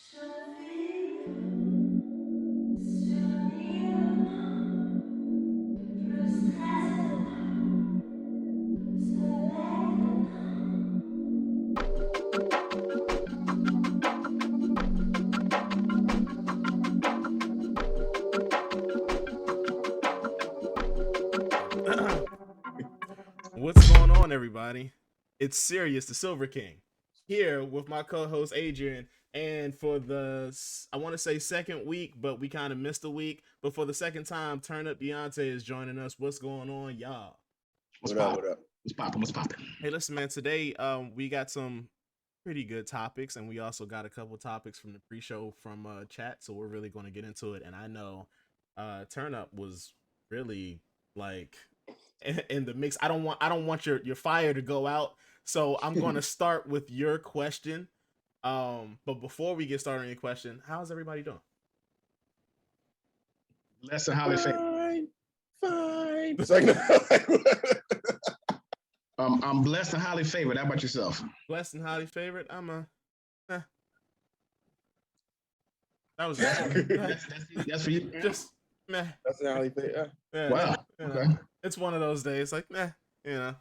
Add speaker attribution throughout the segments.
Speaker 1: What's going on, everybody? It's Sirius, the Silver King, here with my co-host Adrian. And for the, I want to say second week, but we kind of missed a week. But for the second time, Turnup Beyonce is joining us. What's going on, y'all?
Speaker 2: What up? What up? What's popping?
Speaker 1: Hey, listen, man. Today, we got some pretty good topics, and we also got a couple topics from the pre-show from chat. So we're really going to get into it. And I know, Turnup was really like in the mix. I don't want your fire to go out. So I'm going to start with your question. But before we get started on your question, how's everybody doing?
Speaker 2: Less than highly favored.
Speaker 3: Fine.
Speaker 2: It's like, I'm blessed and highly favored. How about yourself?
Speaker 1: Blessed and highly favored. I'm a. That was
Speaker 2: that's for you.
Speaker 1: just meh.
Speaker 3: That's not how you think.
Speaker 1: Yeah,
Speaker 2: Wow.
Speaker 1: you know,
Speaker 2: Okay.
Speaker 1: it's one of those days. Like, meh. You know.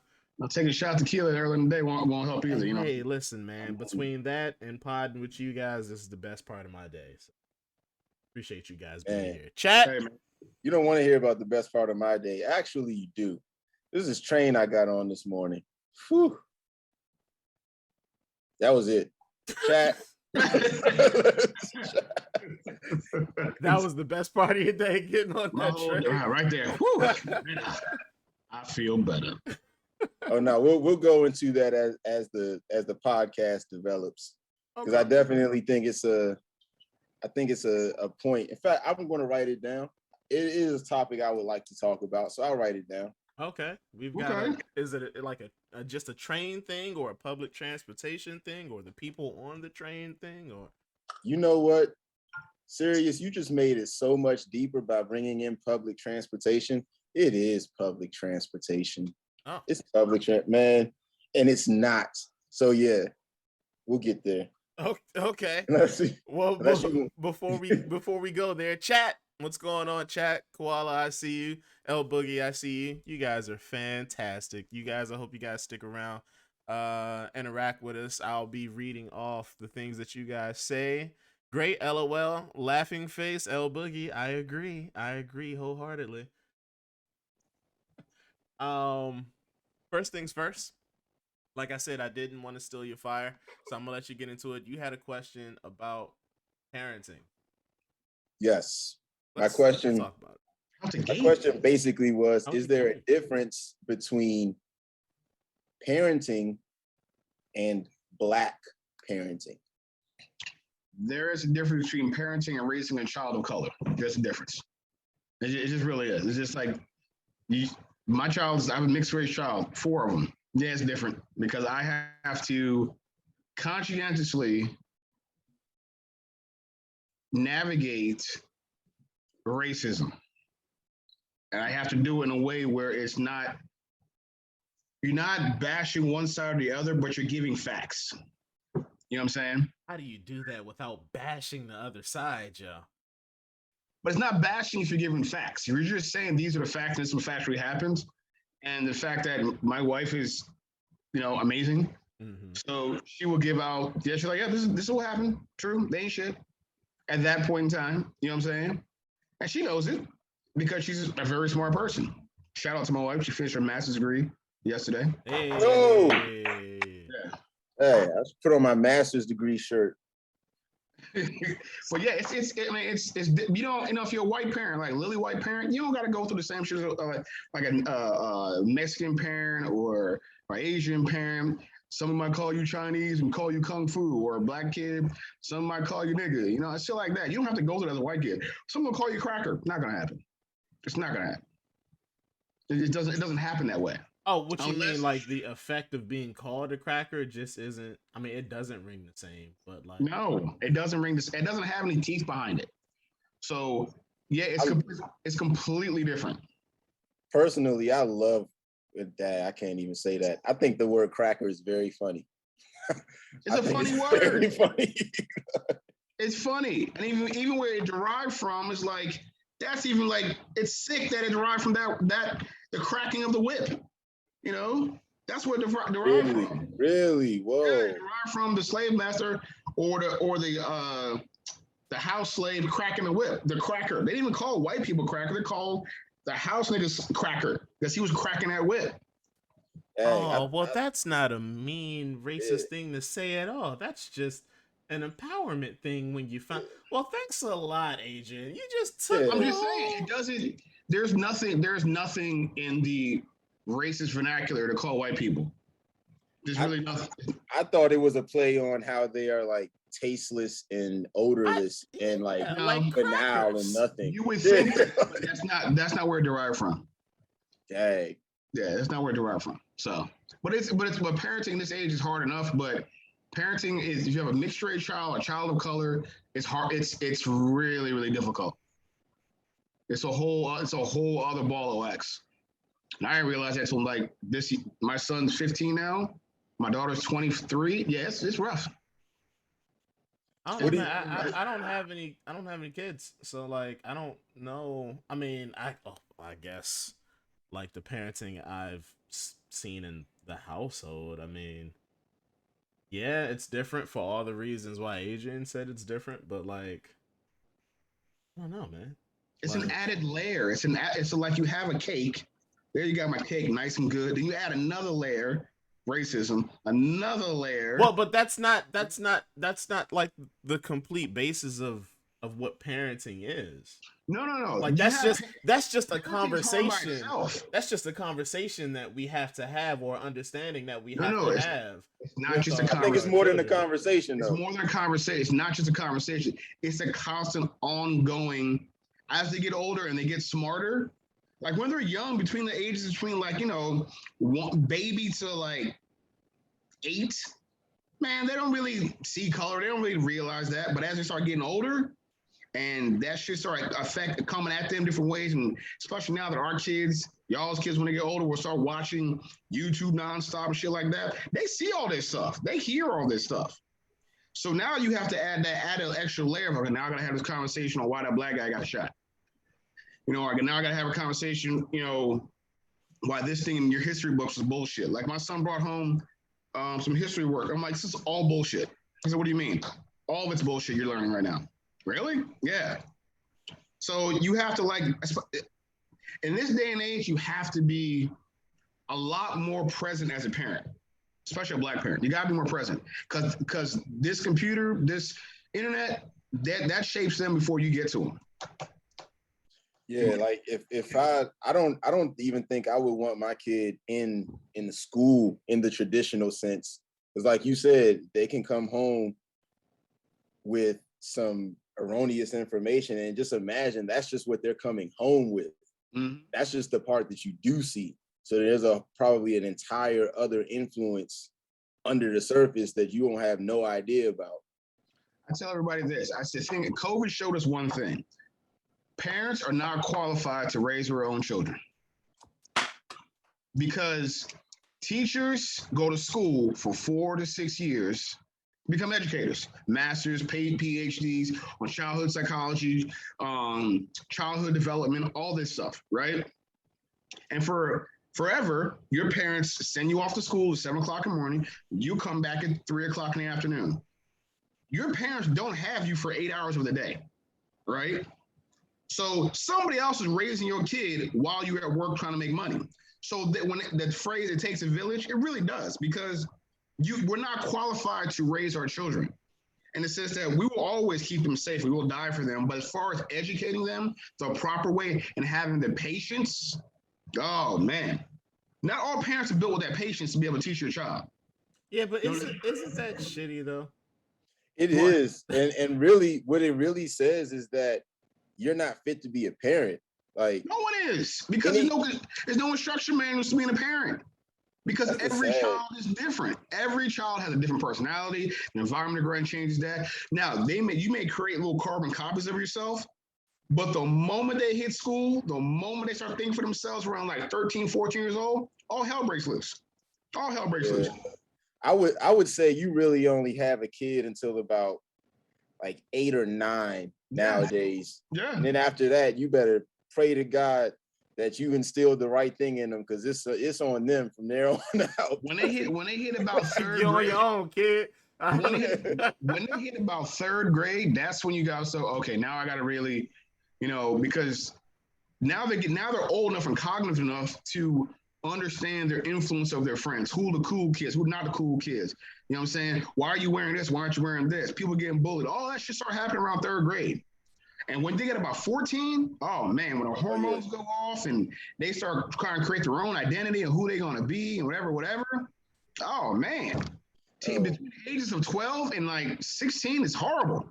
Speaker 2: I'll take a shot tequila early in the day won't help either. You know.
Speaker 1: Hey, listen, man. Between that and podding with you guys, this is the best part of my day. So appreciate you guys being
Speaker 3: Man.
Speaker 1: here. Chat.
Speaker 2: Hey, man.
Speaker 3: You don't want to hear about the best part of my day. Actually, you do. This is train I got on this morning. Whew. That was it. Chat.
Speaker 1: That was the best part of your day, getting on that train.
Speaker 2: Right there. Whew. I feel better.
Speaker 3: Oh no, we'll go into that as the podcast develops, because I definitely think it's a point. In fact, I'm going to write it down. It is a topic I would like to talk about, so I'll write it down.
Speaker 1: Okay, we've got. Is it like a just a train thing, or a public transportation thing, or the people on the train thing, or?
Speaker 3: You know what, Sirius, you just made it so much deeper by bringing in public transportation. It is public transportation.
Speaker 1: Oh.
Speaker 3: It's public man, and it's not. So yeah, we'll get there.
Speaker 1: Okay.
Speaker 3: See.
Speaker 1: Well, before we go there, chat. What's going on, chat? Koala, I see you. L Boogie, I see you. You guys are fantastic. You guys, I hope you guys stick around, interact with us. I'll be reading off the things that you guys say. Great, LOL, laughing face, L Boogie. I agree wholeheartedly. First things first. Like I said, I didn't want to steal your fire, so I'm gonna let you get into it. You had a question about parenting.
Speaker 3: Yes.
Speaker 1: Let's
Speaker 3: my
Speaker 1: talk about it.
Speaker 3: My question basically was, is there a difference between parenting and Black parenting?
Speaker 2: There is a difference between parenting and raising a child of color. There's a difference. It just really is. It's just like my child. I have a mixed race child, 4 of them. Yeah, it's different because I have to conscientiously navigate racism. And I have to do it in a way where you're not bashing one side or the other, but you're giving facts. You know what I'm saying?
Speaker 1: How do you do that without bashing the other side, Joe?
Speaker 2: But it's not bashing if you're giving facts. You're just saying these are the facts, this is what factually happens. And the fact that my wife is, amazing. Mm-hmm. So she will give out, she's like, yeah, this is what happened. True. They ain't shit. At that point in time, you know what I'm saying? And she knows it because she's a very smart person. Shout out to my wife. She finished her master's degree yesterday.
Speaker 1: Hey.
Speaker 3: Oh. Yeah. Hey, I should put on my master's degree shirt.
Speaker 2: But yeah, it's if you're a white parent, like Lily white parent, you don't got to go through the same shit like a Mexican parent or an Asian parent. Someone might call you Chinese and call you Kung Fu, or a Black kid, some might call you nigga. It's shit like that. You don't have to go through that as a white kid. Someone will call you cracker. Not gonna happen. It's not gonna happen. It doesn't happen that way.
Speaker 1: Oh, what you mean, like the effect of being called a cracker just isn't? I mean, it doesn't ring the same, but like
Speaker 2: no, it doesn't ring it doesn't have any teeth behind it. So yeah, it's completely different.
Speaker 3: Personally, I love that. I can't even say that. I think the word cracker is very funny.
Speaker 2: It's a funny word.
Speaker 3: Very funny.
Speaker 2: It's funny, and even where it derived from is like that's even like it's sick that it derived from that the cracking of the whip. You know, that's where it derived from.
Speaker 3: Really,
Speaker 2: Yeah, it
Speaker 3: whoa.
Speaker 2: derived from the slave master or the house slave cracking the whip, the cracker. They didn't even call white people cracker. They called the house niggas cracker because he was cracking that whip.
Speaker 3: Dang,
Speaker 1: Oh, well, that's not a mean racist thing to say at all. That's just an empowerment thing when you find. Well, thanks a lot, Adrian. You just took
Speaker 2: I'm
Speaker 1: the
Speaker 2: just saying
Speaker 1: whole.
Speaker 2: it doesn't. There's nothing in the racist vernacular to call white people. There's
Speaker 3: I,
Speaker 2: really nothing.
Speaker 3: I thought it was a play on how they are like tasteless and odorless and like
Speaker 1: Yeah,
Speaker 2: No,
Speaker 1: like
Speaker 3: banal and
Speaker 1: crackers.
Speaker 3: nothing.
Speaker 2: you would think that, but that's not where it derived from.
Speaker 3: Dang.
Speaker 2: Yeah, that's not where it derived from. So, but parenting this age is hard enough. But parenting is if you have a mixed race child, a child of color, it's hard. It's really really difficult. It's a whole other ball of wax. And I didn't realize that until like this. My son's 15 now. My daughter's 23. Yeah, it's rough.
Speaker 1: I don't know,
Speaker 3: What do you,
Speaker 1: man. I don't have any. I don't have any kids, so like I don't know. I mean, I guess like the parenting I've seen in the household. I mean, yeah, it's different for all the reasons why Adrian said it's different, but like I don't know, man.
Speaker 2: It's an
Speaker 1: Like,
Speaker 2: added layer. It's like you have a cake. There you got my cake, nice and good. Then you add another layer, racism. Another layer.
Speaker 1: well, but that's not like the complete basis of what parenting is.
Speaker 2: No.
Speaker 1: Like
Speaker 2: You have
Speaker 1: that's just a
Speaker 2: parenting is hard by
Speaker 1: conversation.
Speaker 2: itself.
Speaker 1: That's just a conversation that we have to have, or understanding that we
Speaker 2: No,
Speaker 1: have
Speaker 2: no,
Speaker 1: to
Speaker 2: it's
Speaker 1: have
Speaker 2: it's not
Speaker 1: with
Speaker 2: just a
Speaker 3: I think
Speaker 1: with
Speaker 3: it's
Speaker 1: our
Speaker 3: more than a
Speaker 2: conversation.
Speaker 1: children.
Speaker 3: conversation
Speaker 2: It's
Speaker 3: though.
Speaker 2: more than a conversation. It's not just a conversation. It's a constant, ongoing. As they get older and they get smarter, like when they're young, between the ages between like one baby to like 8, man, they don't really see color. They don't really realize that. But as they start getting older, and that shit start coming at them different ways, and especially now that our kids, y'all's kids, when they get older, will start watching YouTube nonstop and shit like that. They see all this stuff. They hear all this stuff. So now you have to add an extra layer of okay, now I gotta have this conversation on why that black guy got shot. Or now I gotta have a conversation, why this thing in your history books is bullshit. Like my son brought home some history work. I'm like, this is all bullshit. He said, what do you mean? All of it's bullshit you're learning right now. Really? Yeah. So you have to in this day and age, you have to be a lot more present as a parent, especially a black parent. You gotta be more present because this computer, this internet, that shapes them before you get to them.
Speaker 3: Yeah, like if I don't even think I would want my kid in the school in the traditional sense. Because like you said, they can come home with some erroneous information and just imagine that's just what they're coming home with.
Speaker 2: Mm-hmm.
Speaker 3: That's just the part that you do see. So there's probably an entire other influence under the surface that you don't have no idea about.
Speaker 2: I tell everybody this. I said, COVID showed us one thing. Parents are not qualified to raise their own children because teachers go to school for 4 to 6 years, become educators, masters, paid PhDs on childhood psychology, childhood development, all this stuff, right? And for forever, your parents send you off to school at 7 o'clock in the morning. You come back at 3 o'clock in the afternoon. Your parents don't have you for 8 hours of the day, right? So somebody else is raising your kid while you're at work trying to make money. So that when the phrase "it takes a village," it really does because we're not qualified to raise our children. And it says that we will always keep them safe. We will die for them. But as far as educating them the proper way and having the patience, oh man, not all parents are built with that patience to be able to teach your child.
Speaker 1: Yeah, but isn't that shitty though?
Speaker 3: It
Speaker 2: What?
Speaker 3: is, and really, what it really says is that you're not fit to be a parent. Like
Speaker 2: No one is because there's no instruction manuals to being a parent. Because every child is different. Every child has a different personality. The environment around changes that. Now, you may create little carbon copies of yourself, but the moment they hit school, the moment they start thinking for themselves around like 13, 14 years old, all hell breaks loose. All hell breaks loose.
Speaker 3: I would say you really only have a kid until about like 8 or 9 nowadays.
Speaker 2: Yeah.
Speaker 3: And then after that, you better pray to God that you instilled the right thing in them, because it's on them from there on out.
Speaker 2: When they hit about third
Speaker 1: You're on
Speaker 2: grade,
Speaker 1: your own, kid.
Speaker 2: when they hit about third grade, that's when you got so okay. Now I got to really, because now they're old enough and cognitive enough to understand their influence of their friends. Who the cool kids? Who not the cool kids? You know what I'm saying? Why are you wearing this? Why aren't you wearing this? People getting bullied. All that shit start happening around third grade. And when they get about 14, oh man, when the hormones go off and they start trying to create their own identity and who they're gonna be and whatever. Oh man. Between the ages of 12 and like 16 is horrible.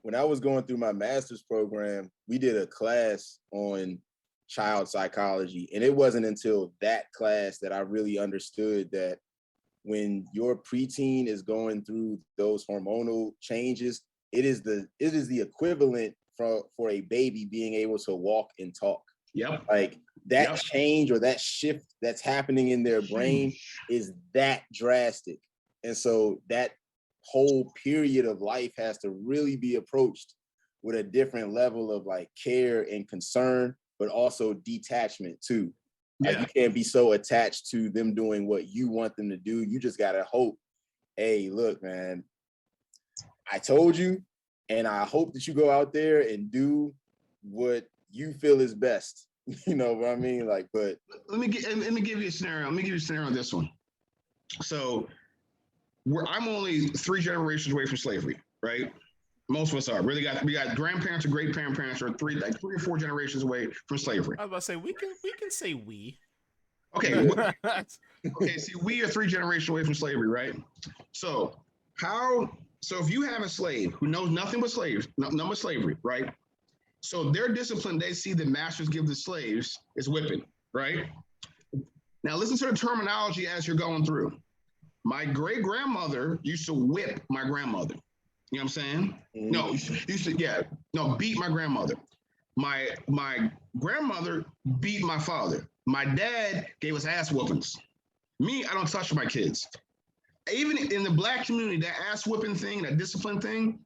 Speaker 3: When I was going through my master's program, we did a class on child psychology. And it wasn't until that class that I really understood that when your preteen is going through those hormonal changes, it is the equivalent for a baby being able to walk and talk.
Speaker 2: Yep.
Speaker 3: Like that change or that shift that's happening in their brain is that drastic. And so that whole period of life has to really be approached with a different level of like care and concern, but also detachment too. Like you can't be so attached to them doing what you want them to do. You just gotta hope, hey, look, man, I told you, and I hope that you go out there and do what you feel is best. You know what I mean? Like, but
Speaker 2: let me give you a scenario. Let me give you a scenario on this one. So I'm only 3 generations away from slavery, right? Most of us are. We got grandparents or great grandparents are 3 or 4 generations away from slavery.
Speaker 1: I was about to say we can say we.
Speaker 2: Okay. Okay. See, we are 3 generations away from slavery, right? So if you have a slave who knows nothing but slavery, right? So their discipline they see the masters give the slaves is whipping, right? Now listen to the terminology as you're going through. My great grandmother used to whip my grandmother. You know what I'm saying? No, beat my grandmother. My grandmother beat my father. My dad gave us ass whoopings. Me, I don't touch my kids. Even in the black community, that ass whipping thing, that discipline thing,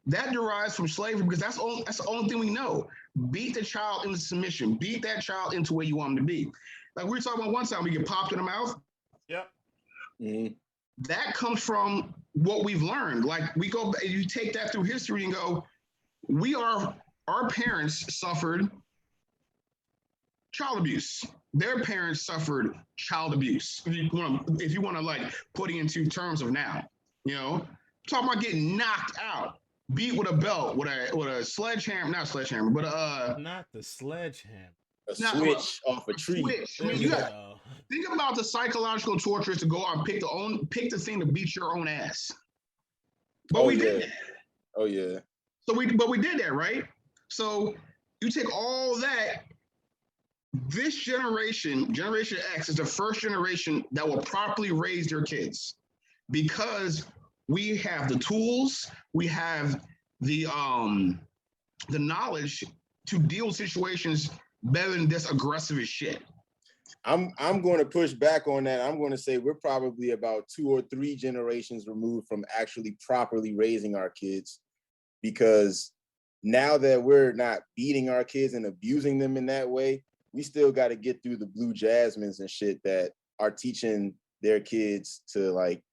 Speaker 2: that derives from slavery because that's the only thing we know. Beat the child into submission. Beat that child into where you want them to be. Like we were talking about one time, we get popped in the mouth.
Speaker 1: Yep.
Speaker 3: Mm-hmm.
Speaker 2: That comes from what we've learned. Like you take that through history and go, our parents suffered child abuse. Their parents suffered child abuse. If you want to like put it into terms of now, talking about getting knocked out, beat with a belt, with a sledgehammer, not sledgehammer, but
Speaker 1: not the sledgehammer.
Speaker 3: A switch off a tree.
Speaker 2: I mean, think about the psychological torture to go out and pick the thing to beat your own ass. But we did that.
Speaker 3: Oh yeah.
Speaker 2: So we did that, right? So you take all that. This Generation X, is the first generation that will properly raise their kids because we have the tools, we have the knowledge to deal with situations better than this aggressive as shit.
Speaker 3: I'm going to push back on that. I'm going to say we're probably about 2 or 3 generations removed from actually properly raising our kids, because now that we're not beating our kids and abusing them in that way, we still got to get through the Blue Jasmines and shit that are teaching their kids to like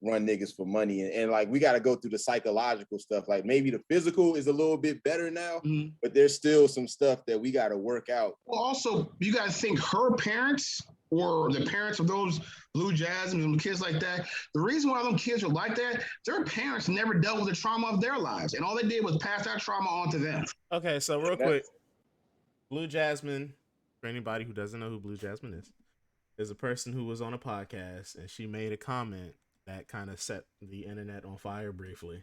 Speaker 3: run niggas for money. And like, we got to go through the psychological stuff. Like maybe the physical is a little bit better now, but there's still some stuff that we got to work out.
Speaker 2: Well, also, you got to think her parents or the parents of those Blue Jasmines and kids like that, the reason why them kids are like that, their parents never dealt with the trauma of their lives. And all they did was pass that trauma on to them.
Speaker 1: Okay, so real quick, Blue Jasmine, for anybody who doesn't know who Blue Jasmine is a person who was on a podcast and she made a comment that kind of set the internet on fire briefly,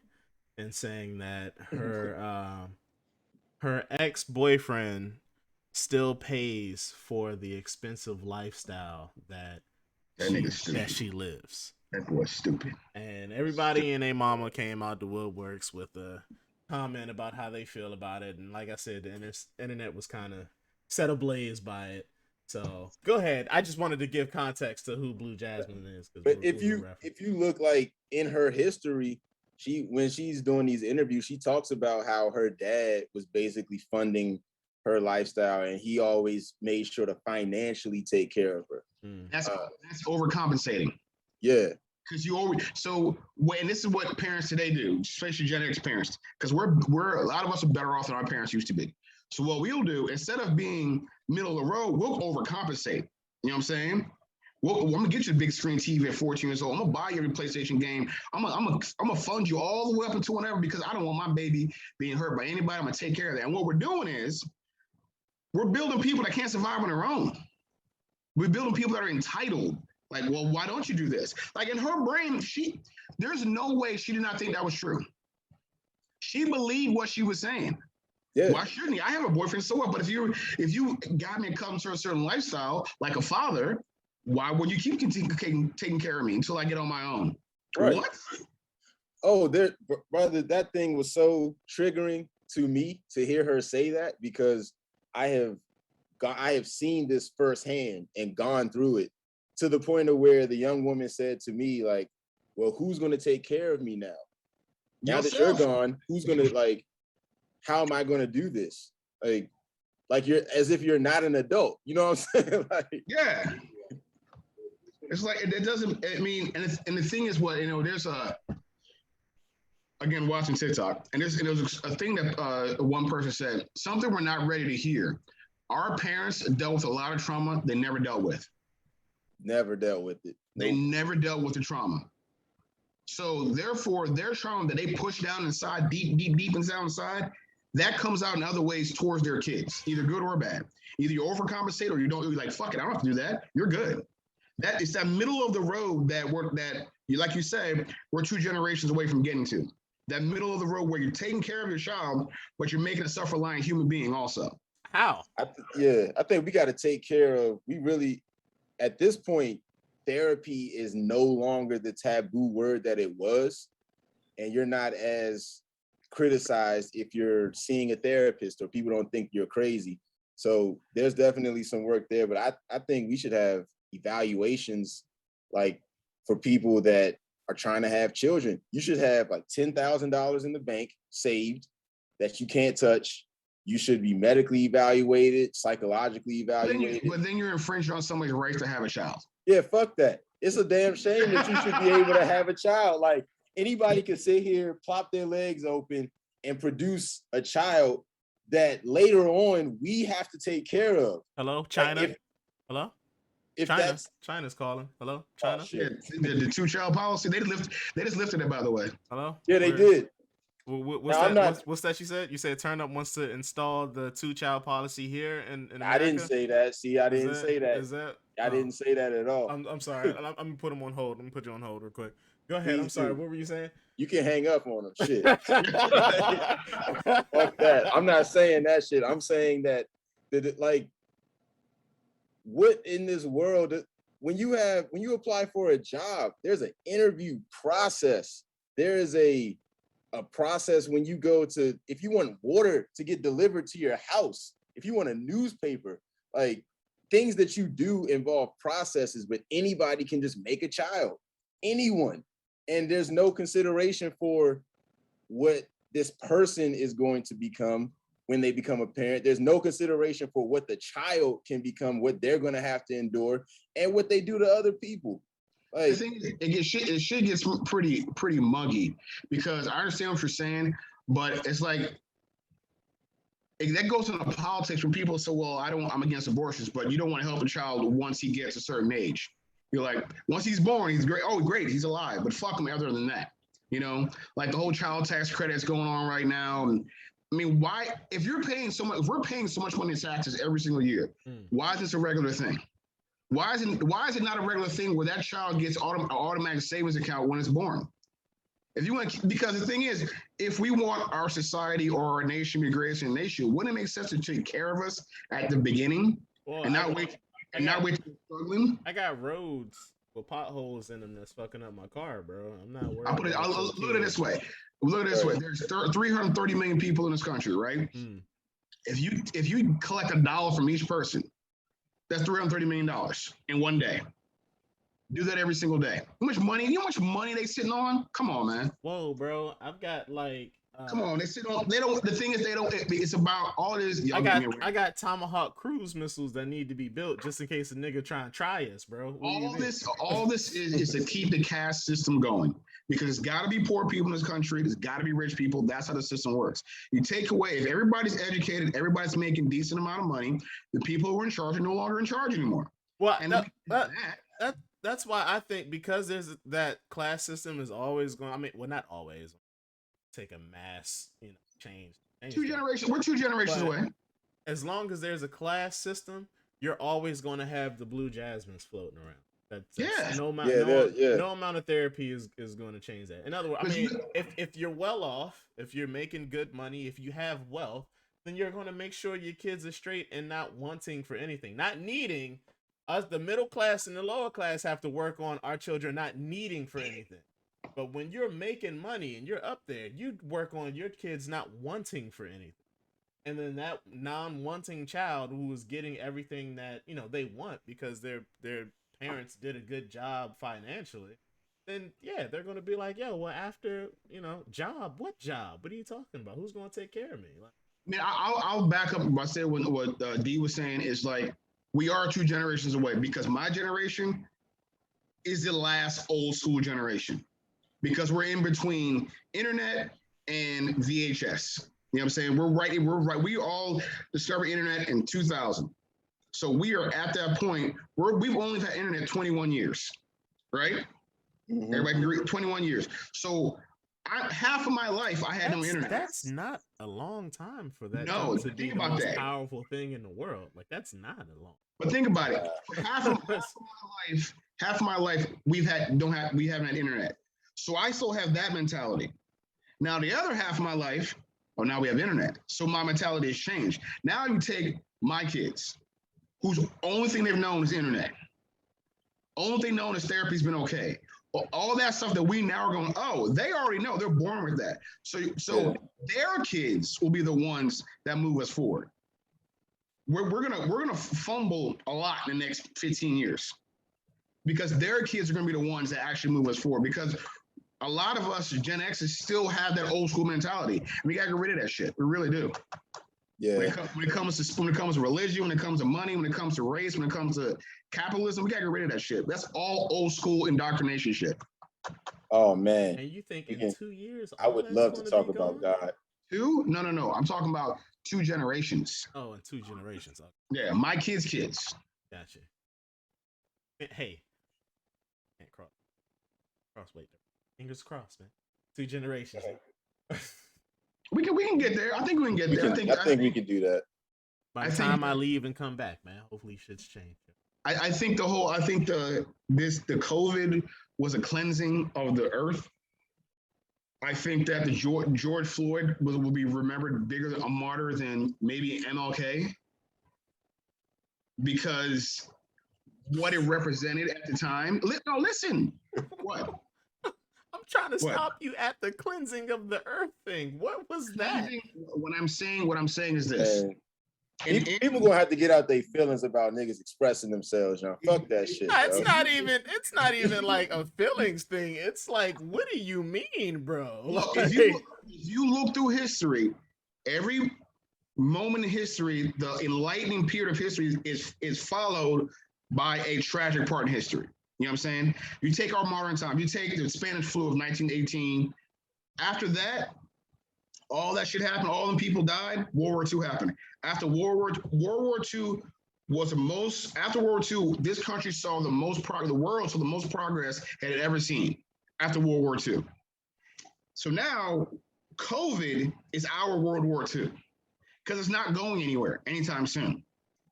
Speaker 1: and saying that her her ex-boyfriend still pays for the expensive lifestyle that she lives.
Speaker 2: That boy's stupid.
Speaker 1: And everybody and their mama came out the woodworks with a comment about how they feel about it. And like I said, the internet was kind of set ablaze by it. So go ahead. I just wanted to give context to who Blue Jasmine is.
Speaker 3: But if you look like in her history, when she's doing these interviews, she talks about how her dad was basically funding her lifestyle, and he always made sure to financially take care of her.
Speaker 2: That's overcompensating.
Speaker 3: Yeah.
Speaker 2: Because you always and this is what parents today do, especially Gen X parents, because we're a lot of us are better off than our parents used to be. So what we'll do, instead of being middle of the road, we'll overcompensate. You know what I'm saying? I'm gonna get you a big screen TV at 14 years old. I'm gonna buy you every PlayStation game. I'm gonna fund you all the way up until whenever, because I don't want my baby being hurt by anybody. I'm gonna take care of that. And what we're doing is we're building people that can't survive on their own. We're building people that are entitled. Like, well, why don't you do this? Like, in her brain, there's no way she did not think that was true. She believed what she was saying.
Speaker 3: Yeah.
Speaker 2: Why shouldn't he? I have a boyfriend, so what? But if you got me accustomed to a certain lifestyle, like a father, why would you keep taking care of me until I get on my own?
Speaker 3: Right.
Speaker 2: What?
Speaker 3: Oh, brother, that thing was so triggering to me to hear her say that, because I have seen this firsthand and gone through it, to the point of where the young woman said to me, like, well, who's going to take care of me now? Now that you're gone, who's going to, like, how am I going to do this? Like you're, as if you're not an adult, you know what I'm saying? Like,
Speaker 2: yeah. It's like, it doesn't, I mean, and the thing is what, there's again, watching TikTok, and there was a thing that one person said, something we're not ready to hear. Our parents dealt with a lot of trauma they never dealt with.
Speaker 3: Never dealt with it.
Speaker 2: They never dealt with the trauma. So therefore, their trauma that they push down inside, deep and down inside, that comes out in other ways towards their kids, either good or bad. Either you overcompensate or you don't. You're like, fuck it, I don't have to do that. You're good. It's that middle of the road that like you say, we're 2 generations away from getting to. That middle of the road where you're taking care of your child, but you're making a self-reliant human being also.
Speaker 1: How?
Speaker 3: I think we got to take care of. We really, at this point, therapy is no longer the taboo word that it was, and you're not as criticized if you're seeing a therapist, or people don't think you're crazy. So there's definitely some work there, but I think we should have evaluations, like, for people that are trying to have children. You should have like $10,000 in the bank saved that you can't touch. You should be medically evaluated, psychologically evaluated.
Speaker 2: But then you're infringing on somebody's right to have a child.
Speaker 3: Yeah, fuck that. It's a damn shame that you should be able to have a child. Like, anybody could sit here, plop their legs open, and produce a child that later on we have to take care of.
Speaker 1: Hello, China. Hello?
Speaker 3: If
Speaker 1: China's calling. Hello, China.
Speaker 2: Yeah, the 2-child policy. They just lifted it, by the way.
Speaker 1: Hello.
Speaker 3: Yeah, they did.
Speaker 1: What's that? You said Turnup wants to install the 2-child policy here in America?
Speaker 3: I didn't say that. See, I didn't say that.
Speaker 1: Is that?
Speaker 3: I didn't say that at all.
Speaker 1: I'm sorry. I'm gonna put him on hold. I'm gonna put you on hold real quick. Go ahead.
Speaker 3: Please
Speaker 1: I'm sorry.
Speaker 3: do.
Speaker 1: What were you saying?
Speaker 3: You can hang up on him. Shit. Fuck that. I'm not saying that shit. I'm saying that like, what in this world, when you apply for a job, there's an interview process. There is a process when you go to, if you want water to get delivered to your house, if you want a newspaper, like, things that you do involve processes, but anybody can just make a child, anyone. And there's no consideration for what this person is going to become when they become a parent. There's no consideration for what the child can become, what they're going to have to endure, and what they do to other people. Like,
Speaker 2: it shit gets pretty muggy, because I understand what you're saying, but it's like, that goes into politics when people say, well, I'm against abortions, but you don't want to help a child once he gets a certain age. You're like, once he's born, he's great. Oh, great, he's alive. But fuck him other than that. Like the whole child tax credit is going on right now. And I mean, why, if we're paying so much money in taxes every single year, why is this a regular thing? Why is it not a regular thing where that child gets an automatic savings account when it's born? Because the thing is, if we want our society or our nation to be the greatest in the nation, wouldn't it make sense to take care of us at the beginning and not wait till we're struggling?
Speaker 1: I got roads with potholes in them that's fucking up my car, bro. I'm not worried.
Speaker 2: Look at it this way. Look at it this way. There's 330 million people in this country, right? If you collect $1 from each person, that's $330 million in one day. do that every single day. How much money? You know how much money they sitting on? Come on, man.
Speaker 1: Whoa, bro. I've got like
Speaker 2: Come on, they sit on. They don't. The thing is, they don't. It's about all this.
Speaker 1: I got Tomahawk cruise missiles that need to be built just in case a nigga try and try us, bro.
Speaker 2: All this is to keep the caste system going because it's got to be poor people in this country. There's got to be rich people. That's how the system works. You take away if everybody's educated, everybody's making decent amount of money. The people who are in charge are no longer in charge anymore.
Speaker 1: Well, and that's why I think because there's that class system is always going. I mean, well, not always. Take a mass, change.
Speaker 2: We're 2 generations away.
Speaker 1: As long as there's a class system, you're always going to have the blue jasmines floating around. No amount of therapy is going to change that. In other words, I mean, if you're well off, if you're making good money, if you have wealth, then you're going to make sure your kids are straight and not wanting for anything, not needing. Us, the middle class and the lower class, have to work on our children not needing for anything. But when you're making money and you're up there, you work on your kids not wanting for anything. And then that non-wanting child who is getting everything that, they want because their parents did a good job financially, then yeah, they're going to be like, yo, well, after, job, what job? What are you talking about? Who's going to take care of me? Like,
Speaker 2: I mean, I'll back up by saying what D was saying is like, we are 2 generations away because my generation is the last old school generation. Because we're in between internet and VHS. You know what I'm saying? We're right. We all discovered internet in 2000. So we are at that point where we've only had internet 21 years, right? Mm-hmm. Everybody can agree, 21 years. So half of my life, I had no internet.
Speaker 1: That's not a long time for that
Speaker 2: to
Speaker 1: be the most powerful thing in the world. Like, that's not a long.
Speaker 2: But think about it. Half of my life, we haven't had internet. So I still have that mentality. Now the other half of my life, now we have internet. So my mentality has changed. Now you take my kids, whose only thing they've known is internet. Only thing known is therapy's been okay. All that stuff that we now are going, they already know. They're born with that. So their kids will be the ones that move us forward. We're gonna fumble a lot in the next 15 years because their kids are gonna be the ones that actually move us forward because a lot of us Gen Xers still have that old school mentality. And we gotta get rid of that shit. We really do.
Speaker 3: Yeah.
Speaker 2: When it comes to religion, when it comes to money, when it comes to race, when it comes to capitalism, we gotta get rid of that shit. That's all old school indoctrination shit.
Speaker 3: Oh man.
Speaker 1: And you think in 2 years?
Speaker 3: I would love to talk about God.
Speaker 2: 2? No. I'm talking about 2 generations.
Speaker 1: Oh, in 2 generations. Okay.
Speaker 2: Yeah, my kids.
Speaker 1: Gotcha. Hey, can't crossway. Fingers crossed, man. 2 generations.
Speaker 2: We can get there. I think we can get there.
Speaker 3: I think we can do that.
Speaker 1: By the time I leave and come back, man. Hopefully shit's changed.
Speaker 2: I think the COVID was a cleansing of the earth. I think that the George Floyd will be remembered bigger than a martyr than maybe MLK because what it represented at the time. No, listen. What?
Speaker 1: I'm trying to stop you at the cleansing of the earth thing. What was that?
Speaker 2: What I'm saying is this.
Speaker 3: People gonna have to get out their feelings about niggas expressing themselves, y'all. Fuck that shit.
Speaker 1: It's not even like a feelings thing. It's like, what do you mean, bro? Like,
Speaker 2: if you look through history, every moment in history, the enlightening period of history is followed by a tragic part in history. You know what I'm saying? You take our modern time, you take the Spanish flu of 1918. After that, all that shit happened, all them people died, World War II happened. After World War II was the most, after World War II, this country saw the most progress, the world saw the most progress it had ever seen after World War II. So now COVID is our World War II because it's not going anywhere anytime soon.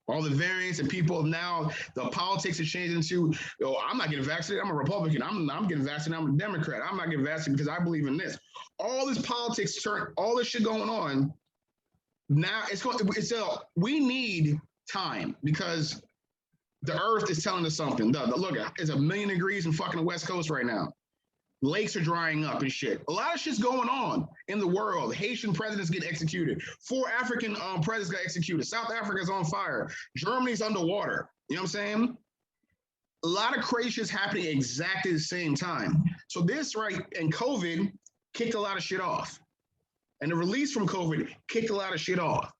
Speaker 2: All the variants and people now, the politics are changing to, I'm not getting vaccinated, I'm a Republican. I'm getting vaccinated, I'm a Democrat. I'm not getting vaccinated because I believe in this. All this politics, all this shit going on. Now we need time because the earth is telling us something. Look, it's 1,000,000 degrees in fucking the West Coast right now. Lakes are drying up and shit. A lot of shit's going on in the world. Haitian presidents get executed. 4 African presidents got executed. South Africa's on fire. Germany's underwater. You know what I'm saying? a lot of crazy shit's happening exactly the same time. So this right and COVID kicked a lot of shit off. And the release from COVID kicked a lot of shit off.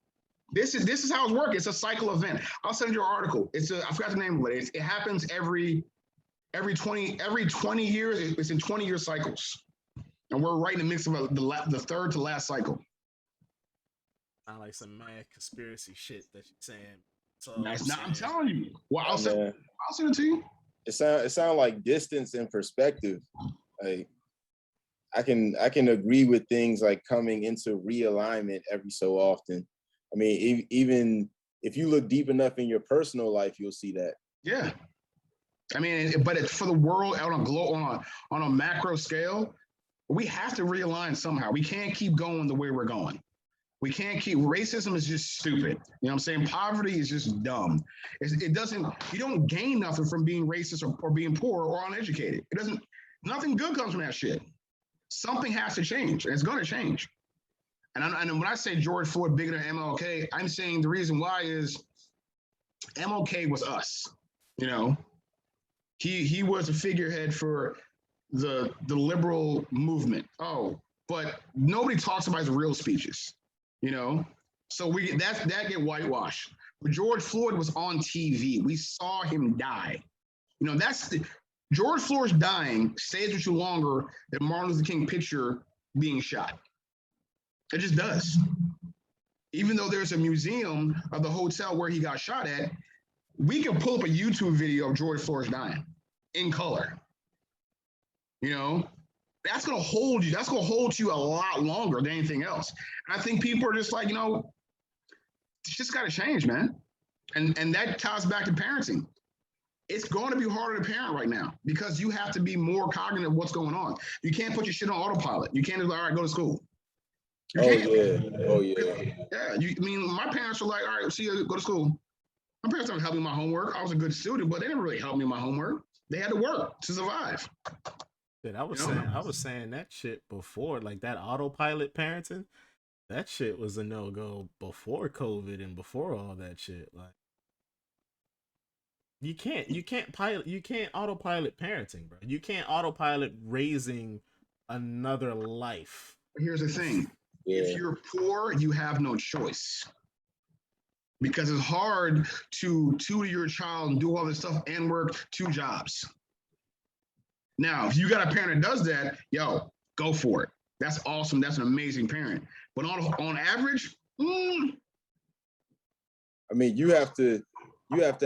Speaker 2: This is how it's working. It's a cycle event. I'll send you an article. I forgot the name of it. It happens every 20 years. It's in 20-year cycles. And we're right in the mix of the third to last cycle.
Speaker 1: I like some mad conspiracy shit that you're saying. So
Speaker 2: I'm telling you. Well, I'll send it to you.
Speaker 3: It sound like distance and perspective. Like I can agree with things like coming into realignment every so often. I mean, even if you look deep enough in your personal life, you'll see that.
Speaker 2: Yeah. I mean, but it's for the world on a macro scale. We have to realign somehow. We can't keep going the way we're going. We can't keep, racism is just stupid. You know what I'm saying? Poverty is just dumb. You don't gain nothing from being racist or being poor or uneducated. Nothing good comes from that shit. Something has to change, and it's going to change. And when I say George Floyd bigger than MLK, I'm saying the reason why is MLK was us. You know, he was a figurehead for the liberal movement. Oh, but nobody talks about his real speeches. You know, so that get whitewashed. But George Floyd was on TV. We saw him die. You know, George Floyd's dying stays with you longer than Martin Luther King picture being shot. It just does. Even though there's a museum of the hotel where he got shot at, we can pull up a YouTube video of George Floyd dying in color. You know, that's going to hold you. That's going to hold you a lot longer than anything else. And I think people are just like, you know, it's just got to change, man. And that ties back to parenting. It's going to be harder to parent right now because you have to be more cognizant of what's going on. You can't put your shit on autopilot. You can't just like, all right, go to school.
Speaker 3: Oh yeah.
Speaker 2: Yeah. I mean, my parents were like, all right, see you, go to school. My parents didn't help me with my homework. I was a good student, but they didn't really help me with my homework. They had to work to survive.
Speaker 1: Dude, I was saying that shit before, like that autopilot parenting. That shit was a no-go before COVID and before all that shit. Like you can't autopilot parenting, bro. You can't autopilot raising another life.
Speaker 2: Here's the thing. Yeah. If you're poor, you have no choice. Because it's hard to tutor your child and do all this stuff and work 2 jobs. Now, if you got a parent that does that, yo, go for it. That's awesome. That's an amazing parent. But on average,
Speaker 3: I mean, you have to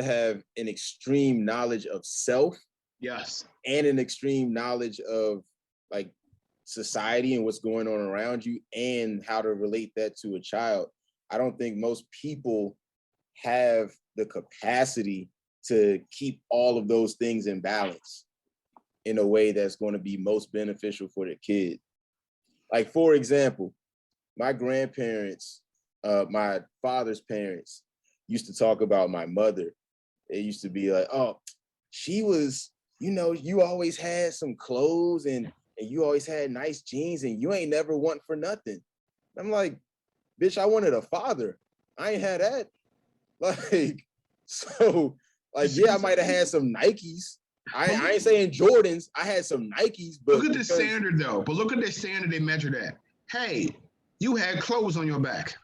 Speaker 3: have an extreme knowledge of self.
Speaker 2: Yes.
Speaker 3: And an extreme knowledge of like society and what's going on around you and how to relate that to a child. I don't think most people have the capacity to keep all of those things in balance in a way that's going to be most beneficial for the kid. Like, for example, my grandparents, my father's parents used to talk about my mother. They used to be like, oh, she was, you know, you always had some clothes and you always had nice jeans and you ain't never want for nothing. I'm like, bitch, I wanted a father. I ain't had that. Like, so, like, yeah, I might have had some Nikes. I ain't saying Jordans. I had some Nikes, but
Speaker 2: look at the standard though. But look at the standard they measured at. Hey, you had clothes on your back.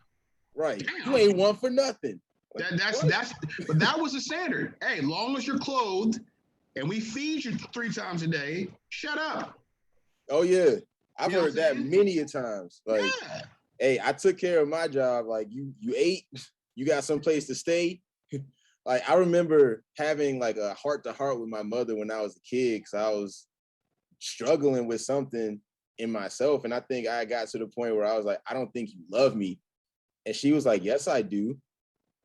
Speaker 3: Right. Damn. You ain't one for nothing.
Speaker 2: Like, but that was the standard. Hey, long as you're clothed and we feed you 3 times a day, shut up.
Speaker 3: Oh yeah. I've heard that many a times. Like, yeah. Hey, I took care of my job. Like you ate, you got some place to stay. Like, I remember having like a heart-to-heart with my mother when I was a kid because I was struggling with something in myself. And I think I got to the point where I was like, I don't think you love me. And she was like, yes, I do.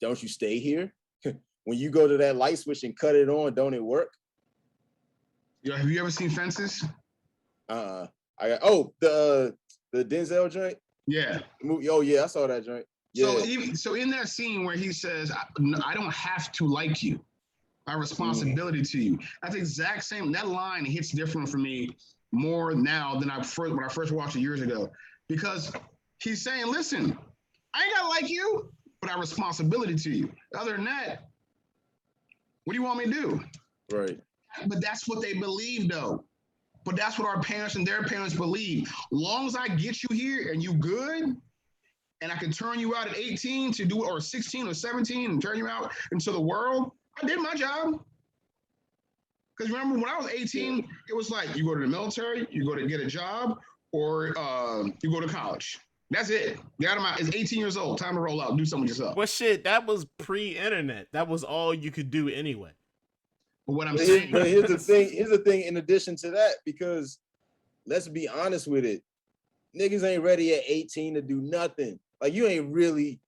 Speaker 3: Don't you stay here? When you go to that light switch and cut it on, don't it work?
Speaker 2: Yeah, have you ever seen Fences?
Speaker 3: I got the Denzel joint?
Speaker 2: Yeah.
Speaker 3: Oh yeah, I saw that joint. Yeah.
Speaker 2: So in that scene where he says, I don't have to like you, my responsibility to you. That's the exact same. That line hits different for me more now than when I first watched it years ago. Because he's saying, listen, I ain't gotta like you, but I have responsibility to you. Other than that, what do you want me to do?
Speaker 3: Right.
Speaker 2: But that's what they believe, though. But that's what our parents and their parents believe. Long as I get you here and you good, and I can turn you out at 18 to do it, or 16 or 17 and turn you out into the world, I did my job. Because remember, when I was 18, it was like you go to the military, you go to get a job, or you go to college. That's it. Get out of my. It's 18 years old. Time to roll out. Do something with yourself.
Speaker 1: Well, shit, that was pre-internet. That was all you could do anyway.
Speaker 2: But what I'm saying,
Speaker 3: but here's the thing. Here's the thing. In addition to that, because let's be honest with it, niggas ain't ready at 18 to do nothing. Like you ain't ready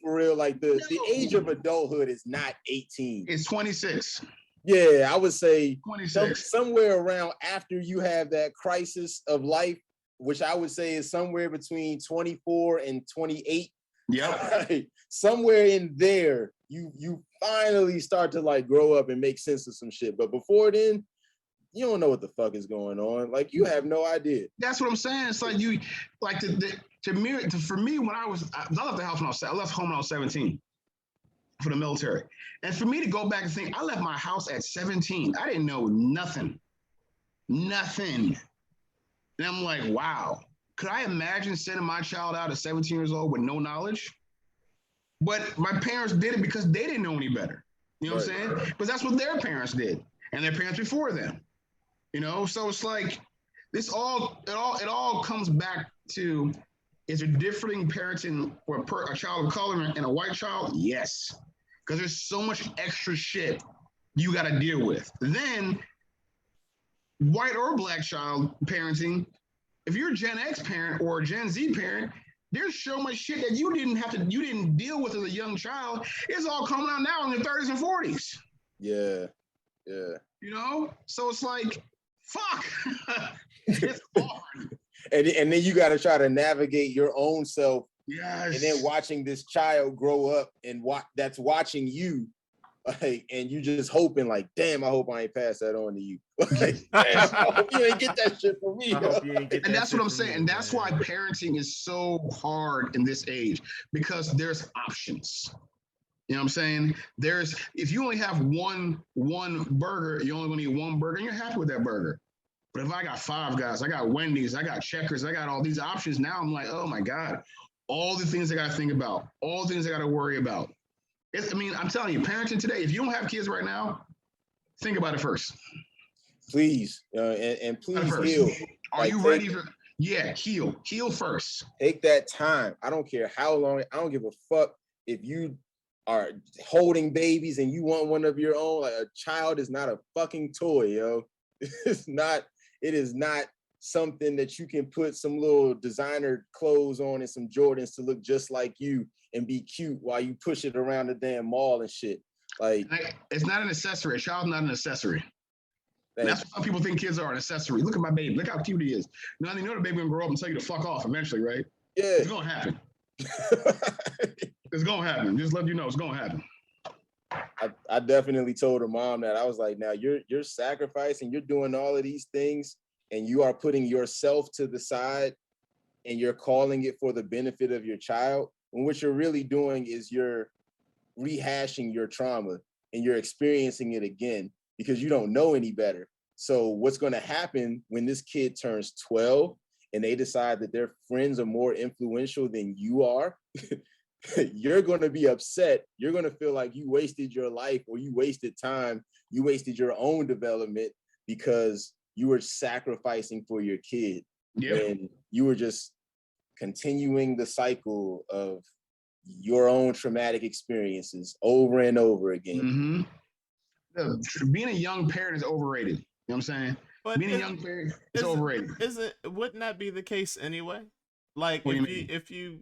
Speaker 3: for real. Like the age of adulthood is not 18.
Speaker 2: It's 26.
Speaker 3: Yeah, I would say
Speaker 2: 26.
Speaker 3: Somewhere around after you have that crisis of life, which I would say is somewhere between 24 and 28.
Speaker 2: Yeah.
Speaker 3: Somewhere in there, you finally start to like grow up and make sense of some shit. But before then, you don't know what the fuck is going on. Like you have no idea.
Speaker 2: That's what I'm saying. It's like you, like for me, when I left the house I left home when I was 17 for the military. And for me to go back and think, I left my house at 17. I didn't know nothing. Nothing. And I'm like, wow. Could I imagine sending my child out at 17 years old with no knowledge? But my parents did it because they didn't know any better. You know what I'm saying? Because that's what their parents did, and their parents before them. You know, so it's like it all comes back to, is there differing parenting for a child of color and a white child? Yes, because there's so much extra shit you got to deal with. Then white or black child parenting, if you're a Gen X parent or a Gen Z parent, there's so much shit that you didn't deal with as a young child. It's all coming out now in the 30s and 40s.
Speaker 3: Yeah. Yeah.
Speaker 2: You know? So it's like, fuck. It's hard.
Speaker 3: And then you got to try to navigate your own self.
Speaker 2: Yes.
Speaker 3: And then watching this child grow up and that's watching you. Like, and you just hoping like, damn, I hope I ain't pass that on to you. Like, damn, I hope you ain't get that shit from me.
Speaker 2: And that's what I'm saying. And that's why parenting is so hard in this age, because there's options. You know what I'm saying? If you only have one burger, you only gonna eat one burger, and you're happy with that burger. But if I got Five Guys, I got Wendy's, I got Checkers, I got all these options, now I'm like, oh my God, all the things I gotta think about, all the things I gotta worry about. I'm telling you, parenting today, if you don't have kids right now, think about it first.
Speaker 3: Please, and please heal.
Speaker 2: Are you ready for? Yeah, heal first.
Speaker 3: Take that time. I don't care how long. I don't give a fuck if you are holding babies and you want one of your own. Like, a child is not a fucking toy, yo. It's not. It is not something that you can put some little designer clothes on and some Jordans to look just like you and be cute while you push it around the damn mall and shit. Like,
Speaker 2: it's not an accessory. A child's not an accessory. That's what some people think kids are, an accessory. Look at my baby. Look how cute he is. Now they know the baby gonna grow up and tell you to fuck off eventually, right?
Speaker 3: Yeah.
Speaker 2: It's gonna happen. It's gonna happen. Just let you know it's gonna happen.
Speaker 3: I definitely told her mom that. I was like, now you're sacrificing, you're doing all of these things, and you are putting yourself to the side, and you're calling it for the benefit of your child. And what you're really doing is you're rehashing your trauma and you're experiencing it again because you don't know any better. So what's going to happen when this kid turns 12 and they decide that their friends are more influential than you are? You're going to be upset. You're going to feel like you wasted your life, or you wasted time. You wasted your own development because you were sacrificing for your kid. Yeah. And you were just continuing the cycle of your own traumatic experiences over and over again.
Speaker 2: Mm-hmm. Being a young parent is overrated. You know what I'm saying? But being a young parent is overrated.
Speaker 1: Wouldn't that be the case anyway? Like, if you,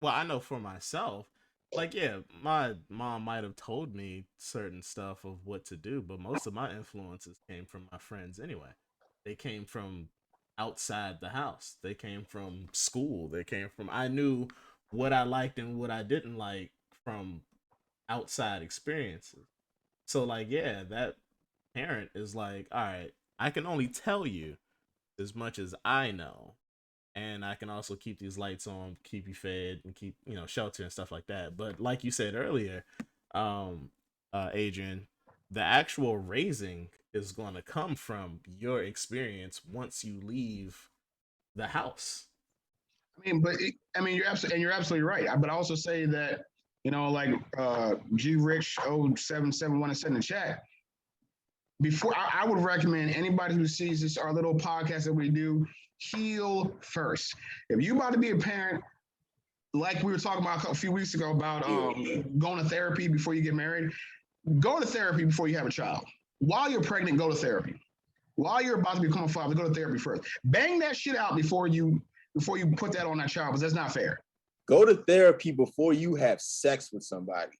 Speaker 1: well, I know for myself, like, yeah, my mom might have told me certain stuff of what to do, but most of my influences came from my friends anyway. They came from outside the house. They came from school. I knew what I liked and what I didn't like from outside experiences. So, like, yeah, that parent is like, all right, I can only tell you as much as I know, and I can also keep these lights on, keep you fed, and keep, shelter and stuff like that. But like you said earlier, Adrian, the actual raising is going to come from your experience once you leave the house.
Speaker 2: You're absolutely right. But I also say that, like G Rich 0771 said in the chat, before I would recommend anybody who sees this, our little podcast that we do, heal first. If you about to be a parent, like we were talking about a few weeks ago about going to therapy before you get married, go to therapy before you have a child. While you're pregnant, go to therapy. While you're about to become a father, go to therapy first. Bang that shit out before you put that on that child, because that's not fair.
Speaker 3: Go to therapy before you have sex with somebody.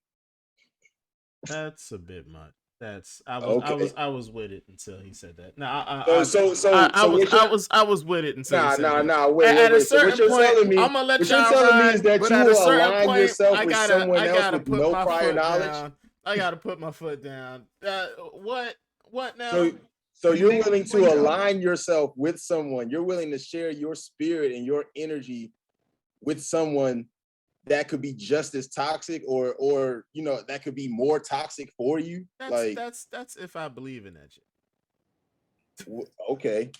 Speaker 1: That's a bit much. I was with it until he said that. No, I was with it until he said that.
Speaker 3: Wait.
Speaker 1: At a
Speaker 3: So what
Speaker 1: certain
Speaker 3: you're
Speaker 1: point,
Speaker 3: telling me,
Speaker 1: I'm gonna let
Speaker 3: what
Speaker 1: y'all
Speaker 3: you're telling
Speaker 1: ride,
Speaker 3: me is that
Speaker 1: but
Speaker 3: you
Speaker 1: at a
Speaker 3: will
Speaker 1: certain
Speaker 3: align
Speaker 1: point,
Speaker 3: yourself with someone else with no prior knowledge.
Speaker 1: I gotta put my foot down. What now?
Speaker 3: So you're willing to align yourself with someone. You're willing to share your spirit and your energy with someone that could be just as toxic, or that could be more toxic for you.
Speaker 1: That's if I believe in that shit.
Speaker 3: Okay.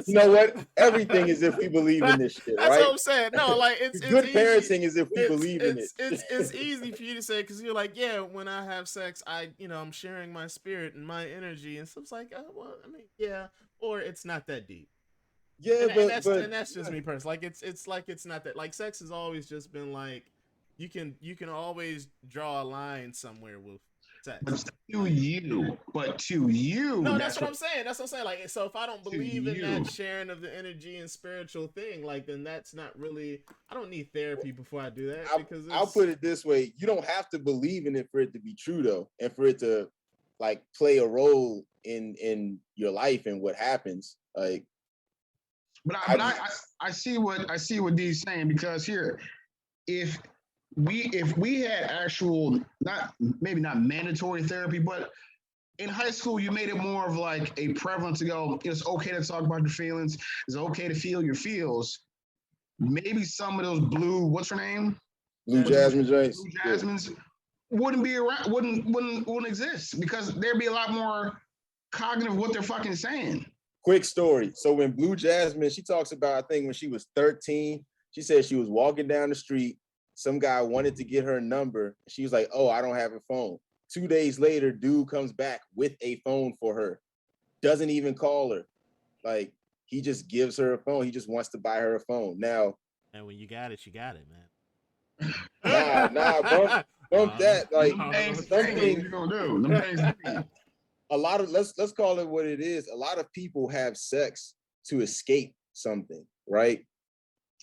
Speaker 3: You know what? Everything is if we believe in this shit,
Speaker 1: That's
Speaker 3: right?
Speaker 1: what I'm saying. No, like it's
Speaker 3: good
Speaker 1: easy.
Speaker 3: parenting is if we believe in it.
Speaker 1: It's easy for you to say, because you're like, yeah, when I have sex, I'm sharing my spirit and my energy, and so it's like, yeah, or it's not that deep.
Speaker 3: Yeah,
Speaker 1: and that's just me personally. Like it's like it's not that, like, sex has always just been like, you can always draw a line somewhere with sex.
Speaker 2: But to you.
Speaker 1: No, that's what I'm saying. That's what I'm saying. Like, so if I don't believe in that sharing of the energy and spiritual thing, like, then that's not really. I don't need therapy before I do that, because
Speaker 3: I'll put it this way: you don't have to believe in it for it to be true, though, and for it to like play a role in your life and what happens. Like,
Speaker 2: but I see what D's saying, because here, if we had actual, not mandatory therapy, but in high school you made it more of like a prevalent to go, it's okay to talk about your feelings, it's okay to feel your feels. Maybe some of those what's her name?
Speaker 3: Blue Jasmine joints.
Speaker 2: Blue Jasmines wouldn't be around, wouldn't exist, because there'd be a lot more cognitive what they're fucking saying.
Speaker 3: Quick story. So when Blue Jasmine, she talks about, I think when she was 13, she said she was walking down the street. Some guy wanted to get her number. She was like, oh, I don't have a phone. 2 days later, dude comes back with a phone for her. Doesn't even call her. Like, he just gives her a phone. He just wants to buy her a phone. Now,
Speaker 1: and when you got it, man.
Speaker 3: bump that. Like,
Speaker 2: something you gonna do.
Speaker 3: A lot of, let's call it what it is. A lot of people have sex to escape something, right?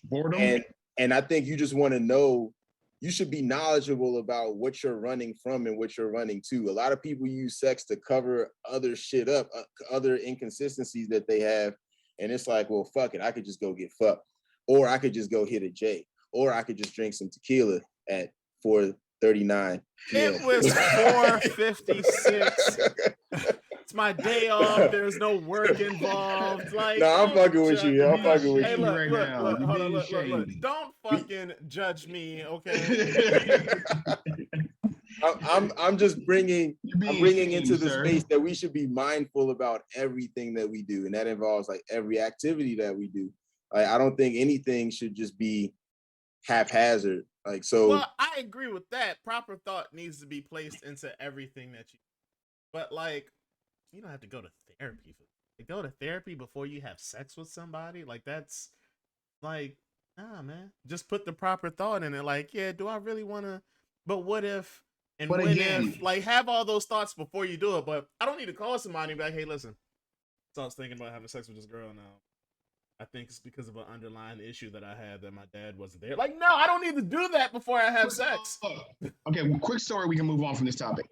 Speaker 2: Boredom.
Speaker 3: And I think you just want to know, you should be knowledgeable about what you're running from and what you're running to. A lot of people use sex to cover other shit up, other inconsistencies that they have. And it's like, well, fuck it. I could just go get fucked, or I could just go hit a J, or I could just drink some tequila at 4:39 p.m.
Speaker 1: It was 4:56. It's my day off. There's no work involved. Like,
Speaker 3: no, I'm fucking with you. I'm fucking with
Speaker 1: you.
Speaker 3: Look,
Speaker 1: hold on, look. Don't fucking judge me, okay?
Speaker 3: I'm just bringing into the space that we should be mindful about everything that we do, and that involves like every activity that we do. Like, I don't think anything should just be haphazard. Like, so.
Speaker 1: Well, I agree with that. Proper thought needs to be placed into everything that you. But like, you don't have to go to therapy. Go to therapy before you have sex with somebody. Like, that's like, nah, man. Just put the proper thought in it. Like, yeah, do I really want to? But what if? And but when again, if? Like, have all those thoughts before you do it. But I don't need to call somebody and be like, hey, listen. So I was thinking about having sex with this girl now. I think it's because of an underlying issue that I had that my dad wasn't there. Like, no, I don't need to do that before I have sex.
Speaker 2: Okay, well, quick story. We can move on from this topic.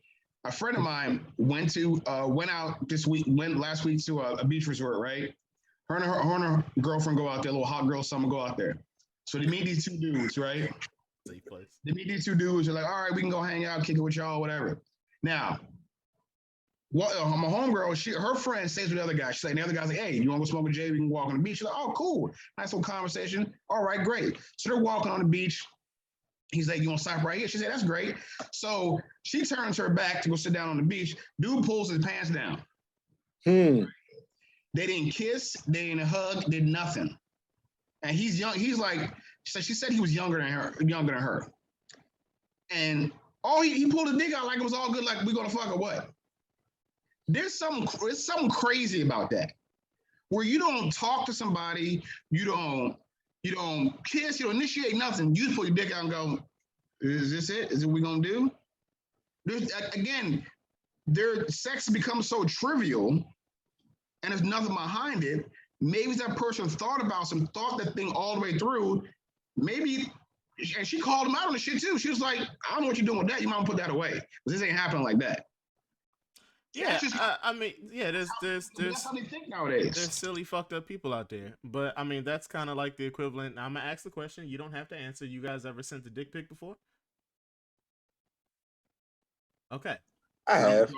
Speaker 2: A friend of mine went last week to a beach resort, right? Her and her girlfriend go out there, little hot girl summer, go out there. So they meet these two dudes, right?
Speaker 1: Safe place.
Speaker 2: They meet these two dudes. They're like, all right, we can go hang out, kick it with y'all, whatever. Now, my homegirl, her friend stays with the other guy. She's like, the other guy's like, hey, you want to go smoke with Jay? We can walk on the beach. She's like, oh, cool. Nice little conversation. All right, great. So they're walking on the beach. He's like, you want to stop right here? She said, that's great. So she turns her back to go sit down on the beach. Dude pulls his pants down. They didn't kiss, they didn't hug, did nothing. And he's young. He's like, she said he was younger than her. And he pulled a dick out like it was all good, like we gonna fuck or what? There's something crazy about that. Where you don't talk to somebody, you don't kiss, you don't initiate nothing. You just pull your dick out and go, is this it? Is it what we gonna do? Their sex becomes so trivial and there's nothing behind it. Maybe that person thought that thing all the way through. Maybe, and she called him out on the shit too. She was like, I don't know what you're doing with that. You might put that away. But this ain't happening like that.
Speaker 1: Yeah, I mean, yeah, there's
Speaker 2: that's how they think nowadays.
Speaker 1: There's silly, fucked up people out there. But I mean, that's kind of like the equivalent. I'm gonna ask the question. You don't have to answer. You guys ever sent a dick pic before? Okay.
Speaker 3: I have.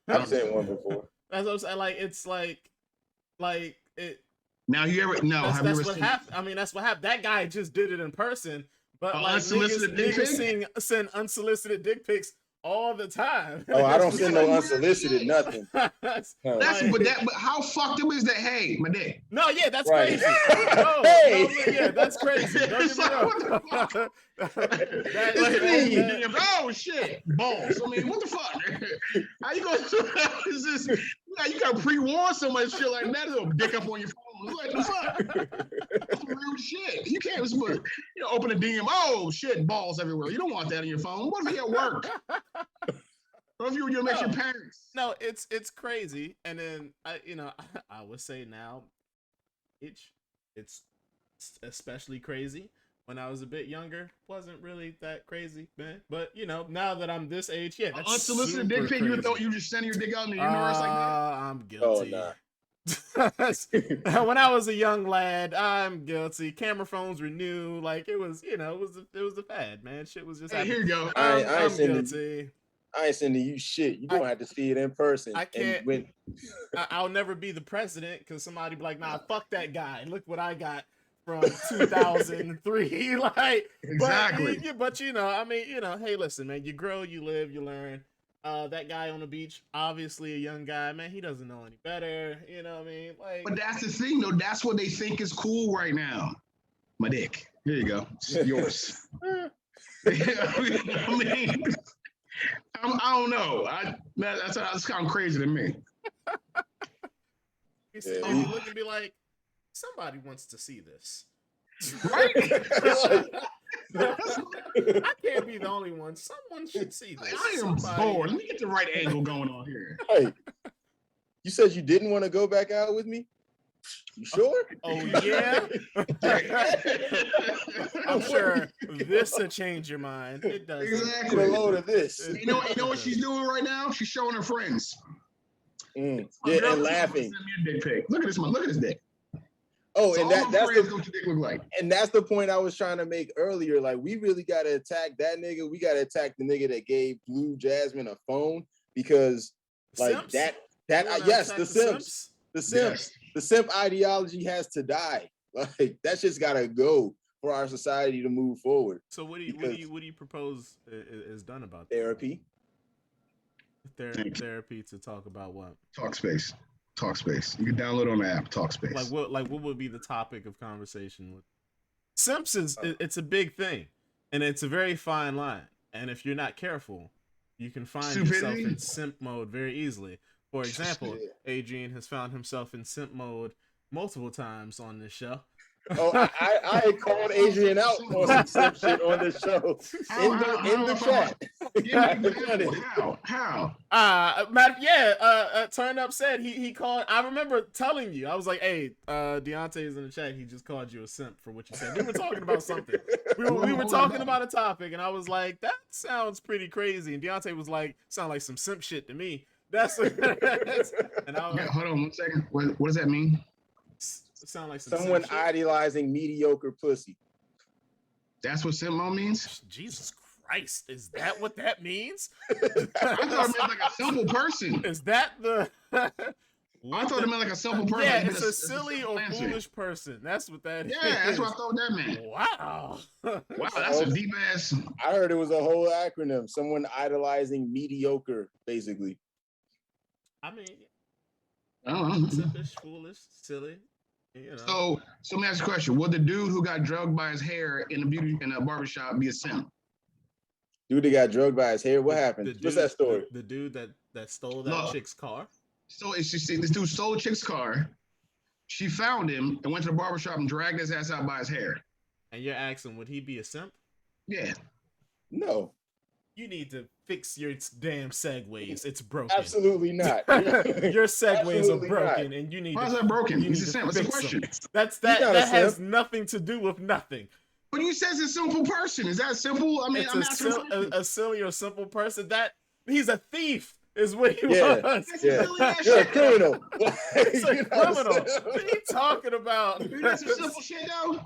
Speaker 3: I've sent one before.
Speaker 1: That's what I'm saying. Like it's like it.
Speaker 2: Now you ever
Speaker 1: That's what happened. I mean, that's what happened. That guy just did it in person. But like niggas send unsolicited dick pics all the time.
Speaker 3: Oh, I don't send no unsolicited nothing.
Speaker 2: But how fucked up is that? Hey, my dick.
Speaker 1: No, yeah, that's
Speaker 3: right.
Speaker 1: Crazy. No, yeah, that's crazy. Don't get me wrong.
Speaker 2: Oh shit, balls. I mean, what the fuck? How you gonna? Is this? You gotta pre-warn somebody shit like that. Little dick up on your phone. Like the fuck? That's real shit. You can't just open a DM. Oh shit, balls everywhere. You don't want that on your phone. What if you at work? What if you met your parents?
Speaker 1: No, it's crazy. And then I would say now, it's especially crazy. When I was a bit younger, wasn't really that crazy, man. But now that I'm this age, yeah, that's
Speaker 2: unsolicited dick pic. You thought you just sending your dick out in the universe like that?
Speaker 1: I'm guilty.
Speaker 3: Oh,
Speaker 1: nah. When I was a young lad, I'm guilty. Camera phones were new. Like it was a fad, man. Shit was just.
Speaker 2: Hey, here you go.
Speaker 1: I'm guilty.
Speaker 3: I ain't sending you shit. You gonna have to see it in person.
Speaker 1: I can't. I'll never be the president because somebody be like, nah, fuck that guy. Look what I got from 2003. Like
Speaker 2: exactly.
Speaker 1: But I mean, hey, listen, man. You grow, you live, you learn. That guy on the beach, obviously a young guy, man. He doesn't know any better. You know what I mean? Like,
Speaker 2: but that's the thing, though. That's what they think is cool right now. My dick. Here you go. It's yours. I mean, I don't know. That's kind of crazy to me.
Speaker 1: You look and be like, somebody wants to see this.
Speaker 2: Right?
Speaker 1: I can't be the only one. Someone should see this.
Speaker 2: I am bored. Let me get the right angle going on here.
Speaker 3: Hey, you said you didn't want to go back out with me? You sure?
Speaker 1: Oh, yeah? I'm sure this will change your mind. It does.
Speaker 2: Exactly.
Speaker 3: Get a load of this.
Speaker 2: You know what she's doing right now? She's showing her friends.
Speaker 3: Yeah, and laughing.
Speaker 2: Send me a dick pic. Look at this one. Look at this dick.
Speaker 3: Oh, so and that's
Speaker 2: what your dick look like.
Speaker 3: And that's the point I was trying to make earlier. Like, we really got to attack that nigga. We got to attack the nigga that gave Blue Jasmine a phone because, like,
Speaker 1: Simps?
Speaker 3: yes, the Simps. The Simps.
Speaker 2: Yes.
Speaker 3: The Simp ideology has to die. Like, that shit's got to go for our society to move forward.
Speaker 1: So what do you propose is done about that?
Speaker 3: Therapy.
Speaker 1: Therapy to talk about what?
Speaker 2: Talkspace. You can download on the app. Talkspace.
Speaker 1: Like what would be the topic of conversation with Simps? It's a big thing, and it's a very fine line. And if you're not careful, you can find yourself in simp mode very easily. For example, Adrian has found himself in simp mode multiple times on this show.
Speaker 3: Oh, I had called Adrian out on some simp shit on the show in the chat.
Speaker 2: How?
Speaker 1: Turnup said he called. I remember telling you. I was like, "Hey, Deontay is in the chat. He just called you a simp for what you said." We were talking about something. We were talking about a topic, and I was like, "That sounds pretty crazy." And Deontay was like, "Sound like some simp shit to me." That's and I was
Speaker 2: hold on 1 second. What does that mean?
Speaker 1: Sound like
Speaker 3: someone idealizing mediocre pussy.
Speaker 2: That's what simp mode means?
Speaker 1: Jesus Christ, is that what that means?
Speaker 2: I thought it meant like a simple person.
Speaker 1: Is that the
Speaker 2: I thought it meant like a simple person.
Speaker 1: Yeah,
Speaker 2: Like
Speaker 1: it's a silly or
Speaker 2: answer.
Speaker 1: foolish person. That's what that is.
Speaker 2: Yeah, that's what I thought that meant.
Speaker 1: Wow.
Speaker 2: Wow, that's a deep ass.
Speaker 3: I heard it was a whole acronym. Someone idolizing mediocre, basically.
Speaker 1: I mean,
Speaker 2: Oh.
Speaker 1: simpish, foolish, silly. You
Speaker 2: So
Speaker 1: know.
Speaker 2: let me ask you a question. Would the dude who got drugged by his hair in a barbershop be a simp?
Speaker 3: Dude that got drugged by his hair. What happened? What's that story?
Speaker 1: The dude that stole that chick's car.
Speaker 2: So it's just this dude stole a chick's car. She found him and went to the barbershop and dragged his ass out by his hair.
Speaker 1: And you're asking, would he be a simp?
Speaker 2: Yeah.
Speaker 3: No.
Speaker 1: You need to fix your damn segues. It's broken.
Speaker 3: Absolutely not.
Speaker 1: Your segues are broken, and you need.
Speaker 2: Why is that broken? He's a simp. What's the question?
Speaker 1: That has nothing to do with nothing.
Speaker 2: But you said it's a simple person. Is that simple? I mean,
Speaker 1: it's a silly or simple person. That he's a thief is what he was.
Speaker 3: Yeah. You're a criminal.
Speaker 1: He's a criminal. What are you talking about?
Speaker 2: That's some simple shit though.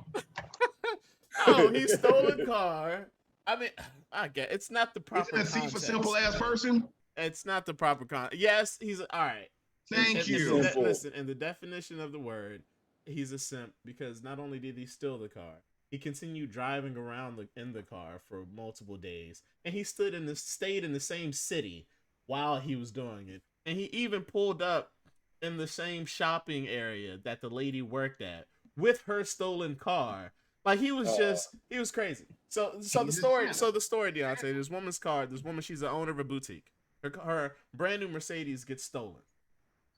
Speaker 1: Oh, he stole a car. I mean, I get it's not the proper.
Speaker 2: Isn't a thief a simple ass person?
Speaker 1: It's not the proper Yes, he's all right.
Speaker 2: Thank you.
Speaker 1: Listen, in the definition of the word, he's a simp because not only did he steal the car, he continued driving around in the car for multiple days, and he stayed in the same city while he was doing it, and he even pulled up in the same shopping area that the lady worked at with her stolen car. Like he was he was crazy. So the story, Deontay, this woman's car, she's the owner of a boutique. Her brand new Mercedes gets stolen.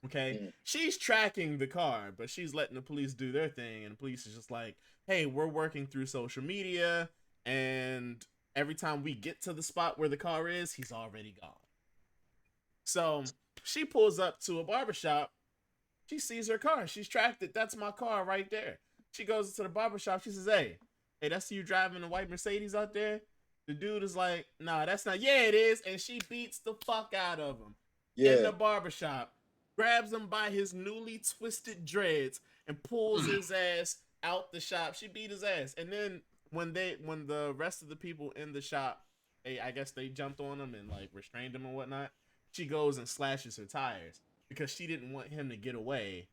Speaker 1: Okay, she's tracking the car, but she's letting the police do their thing, and the police is just like, "Hey, we're working through social media, and every time we get to the spot where the car is, he's already gone." So she pulls up to a barbershop. She sees her car. She's tracked it. That's my car right there. She goes to the barbershop. She says, hey, that's you driving a white Mercedes out there? The dude is like, nah, that's not. Yeah, it is. And she beats the fuck out of him in the barbershop, grabs him by his newly twisted dreads, and pulls his ass out the shop. She beat his ass. And then when the rest of the people in the shop, I guess they jumped on him and like restrained him and whatnot, she goes and slashes her tires because she didn't want him to get away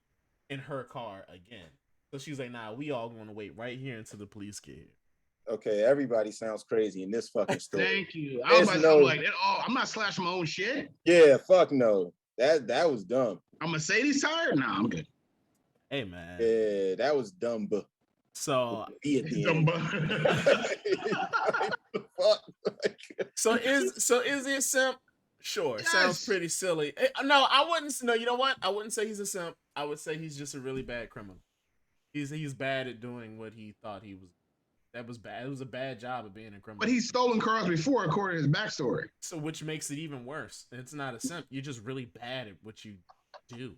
Speaker 1: in her car again. So she's like, nah, we all going to wait right here until the police get here.
Speaker 3: Okay, everybody sounds crazy in this fucking story.
Speaker 2: Thank you. I'm like, I'm not slashing my own shit.
Speaker 3: Yeah, fuck no. That was dumb.
Speaker 2: A Mercedes tire? Nah, I'm good.
Speaker 1: Hey, man.
Speaker 3: Yeah, that was dumb.
Speaker 1: So, so is he a simp? Sure. Yes. Sounds pretty silly. No, I wouldn't. No, you know what? I wouldn't say he's a simp. I would say he's just a really bad criminal. He's bad at doing what he thought he was. That was bad. It was a bad job of being a criminal.
Speaker 2: But he's stolen cars before, according to his backstory.
Speaker 1: So, which makes it even worse. It's not a simp. You're just really bad at what you do.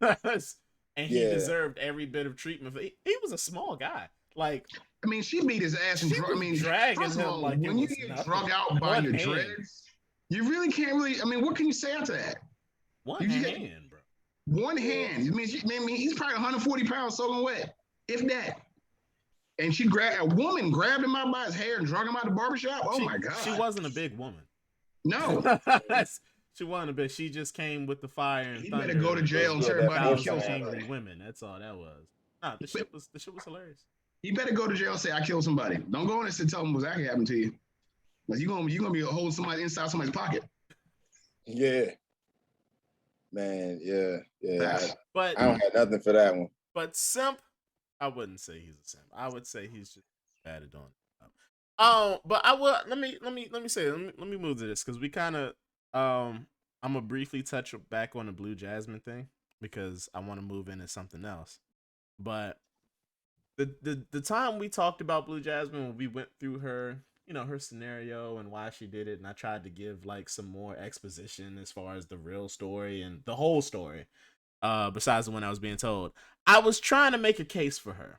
Speaker 1: And he deserved every bit of treatment. He was a small guy. Like,
Speaker 2: I mean, she beat his ass and
Speaker 1: dragging him
Speaker 2: all,
Speaker 1: like
Speaker 2: when you get drug out by your dreads, you really can't really. I mean, what can you say after that?
Speaker 1: One hand, bro.
Speaker 2: One hand. I mean, he's probably 140 pounds soaking wet, if that. And a woman grabbed him out by his hair and drug him out the barbershop. Oh my God.
Speaker 1: She wasn't a big woman.
Speaker 2: No.
Speaker 1: She wasn't a big. She just came with the fire and thunder.
Speaker 2: He better go to jail and tell everybody he killed
Speaker 1: angry women. That's all that was. Nah, the shit was hilarious.
Speaker 2: You better go to jail and say I killed somebody. Don't go in and tell them what's actually happened to you. Like you're gonna be holding somebody inside somebody's pocket.
Speaker 3: Yeah. Man, yeah.
Speaker 1: But
Speaker 3: I don't have nothing for that one.
Speaker 1: But simp, I wouldn't say he's a simp. I would say he's just bad at doing it. But I will let me move to this because we kind of I'm gonna briefly touch back on the Blue Jasmine thing because I want to move into something else. But the time we talked about Blue Jasmine when we went through her, her scenario and why she did it, and I tried to give like some more exposition as far as the real story and the whole story, besides the one I was being told. I was trying to make a case for her,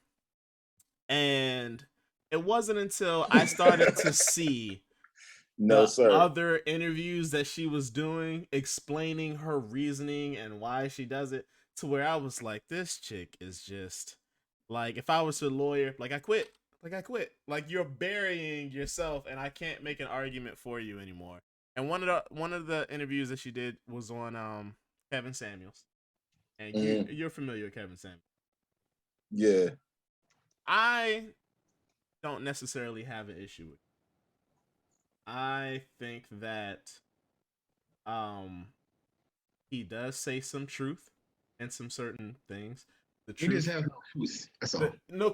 Speaker 1: and it wasn't until I started to see other interviews that she was doing explaining her reasoning and why she does it to where I was like, this chick is just like, if I was a lawyer, I quit. Like you're burying yourself and I can't make an argument for you anymore. And one of the interviews that she did was on Kevin Samuels. and
Speaker 3: Mhm.
Speaker 1: you're familiar with Kevin Samuels.
Speaker 3: Yeah.
Speaker 1: I don't necessarily have an issue with it. I think that um he does say some truth in some certain things. The
Speaker 2: He just
Speaker 1: truth,
Speaker 2: has no truth. That's all.
Speaker 1: no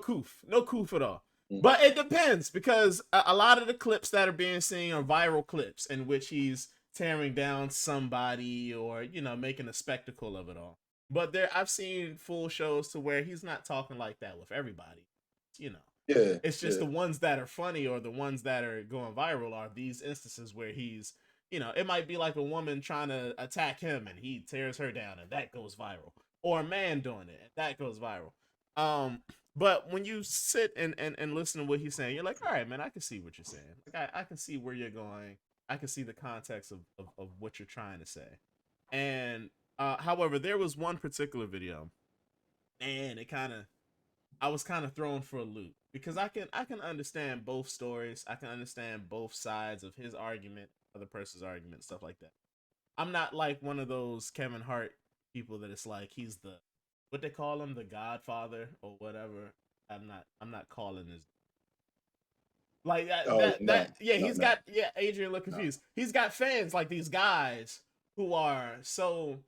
Speaker 1: coof at all.
Speaker 3: Mm.
Speaker 1: But it depends because a lot of the clips that are being seen are viral clips in which he's tearing down somebody or making a spectacle of it all. But I've seen full shows to where he's not talking like that with everybody. You know,
Speaker 3: Yeah.
Speaker 1: it's just
Speaker 3: Yeah.
Speaker 1: the ones that are funny or the ones that are going viral are these instances where he's, it might be like a woman trying to attack him and he tears her down and that goes viral, or a man doing it and that goes viral. But when you sit and listen to what he's saying, you're like, all right, man, I can see what you're saying. Like, I can see where you're going. I can see the context of what you're trying to say. And however, there was one particular video, and I was kind of thrown for a loop because I can understand both stories. I can understand both sides of his argument, other person's argument, stuff like that. I'm not like one of those Kevin Hart people that it's like he's the what they call him, the Godfather or whatever. I'm not calling this like
Speaker 3: Oh no,
Speaker 1: yeah,
Speaker 3: no,
Speaker 1: he's
Speaker 3: no,
Speaker 1: got, yeah, Adrian look
Speaker 3: no.
Speaker 1: confused. He's got fans like these guys who are so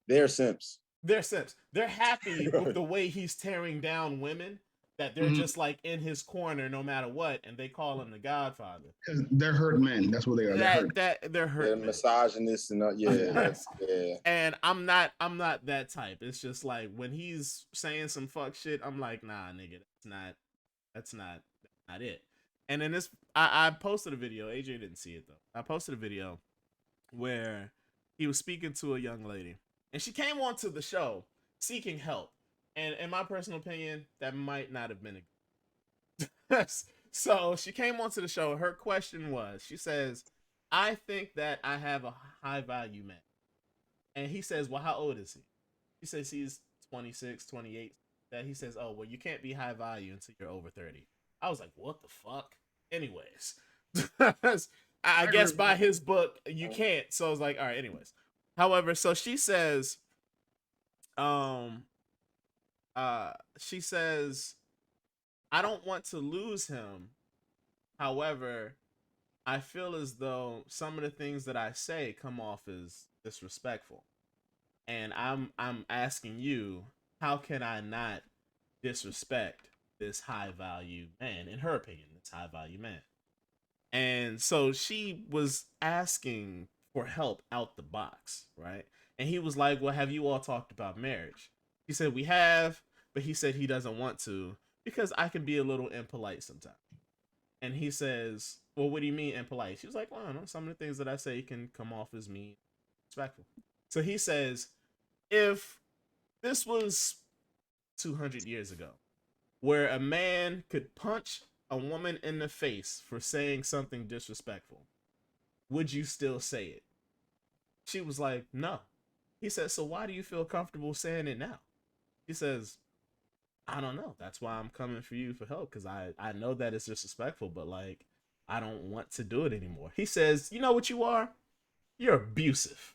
Speaker 3: They're simps.
Speaker 1: they're simps. They're happy with the way he's tearing down women that they're
Speaker 2: Mhm.
Speaker 1: just like in his corner no matter what, and they call him the Godfather.
Speaker 2: Because they're hurt men. That's what they are. They're hurt.
Speaker 1: They're
Speaker 3: They're
Speaker 1: hurt men.
Speaker 3: misogynist and yeah, that's yeah.
Speaker 1: And I'm not that type. It's just like when he's saying some fuck shit, I'm like, nah, nigga, that's not it. And then I posted a video. AJ didn't see it though. I posted a video where he was speaking to a young lady, and she came onto the show seeking help. And in my personal opinion, that might not have been a so she came onto the show. Her question was, she says, I think that I have a high value man. And he says, well, how old is he? He says he's 26, 28. That he says, oh, well, you can't be high value until you're over 30. I was like, what the fuck? Anyways, I guess by his book, you can't. So I was like, all right, anyways. However, so she says, um, she says, I don't want to lose him. However, I feel as though some of the things that I say come off as disrespectful. And I'm asking you, how can I not disrespect this high value man? In her opinion, this high value man. And so she was asking for help out the box, right? And he was like, well, have you all talked about marriage? He said, we have, but he said he doesn't want to because I can be a little impolite sometimes. And he says, well, what do you mean impolite? She was like, well, I don't know. Some of the things that I say can come off as mean, respectful. So he says, if this was 200 years ago, where a man could punch a woman in the face for saying something disrespectful, would you still say it? She was like, no. He said, so why do you feel comfortable saying it now? He says, I don't know. That's why I'm coming for you for help, because I know that it's disrespectful, but like, I don't want to do it anymore. He says, you know what you are? You're abusive.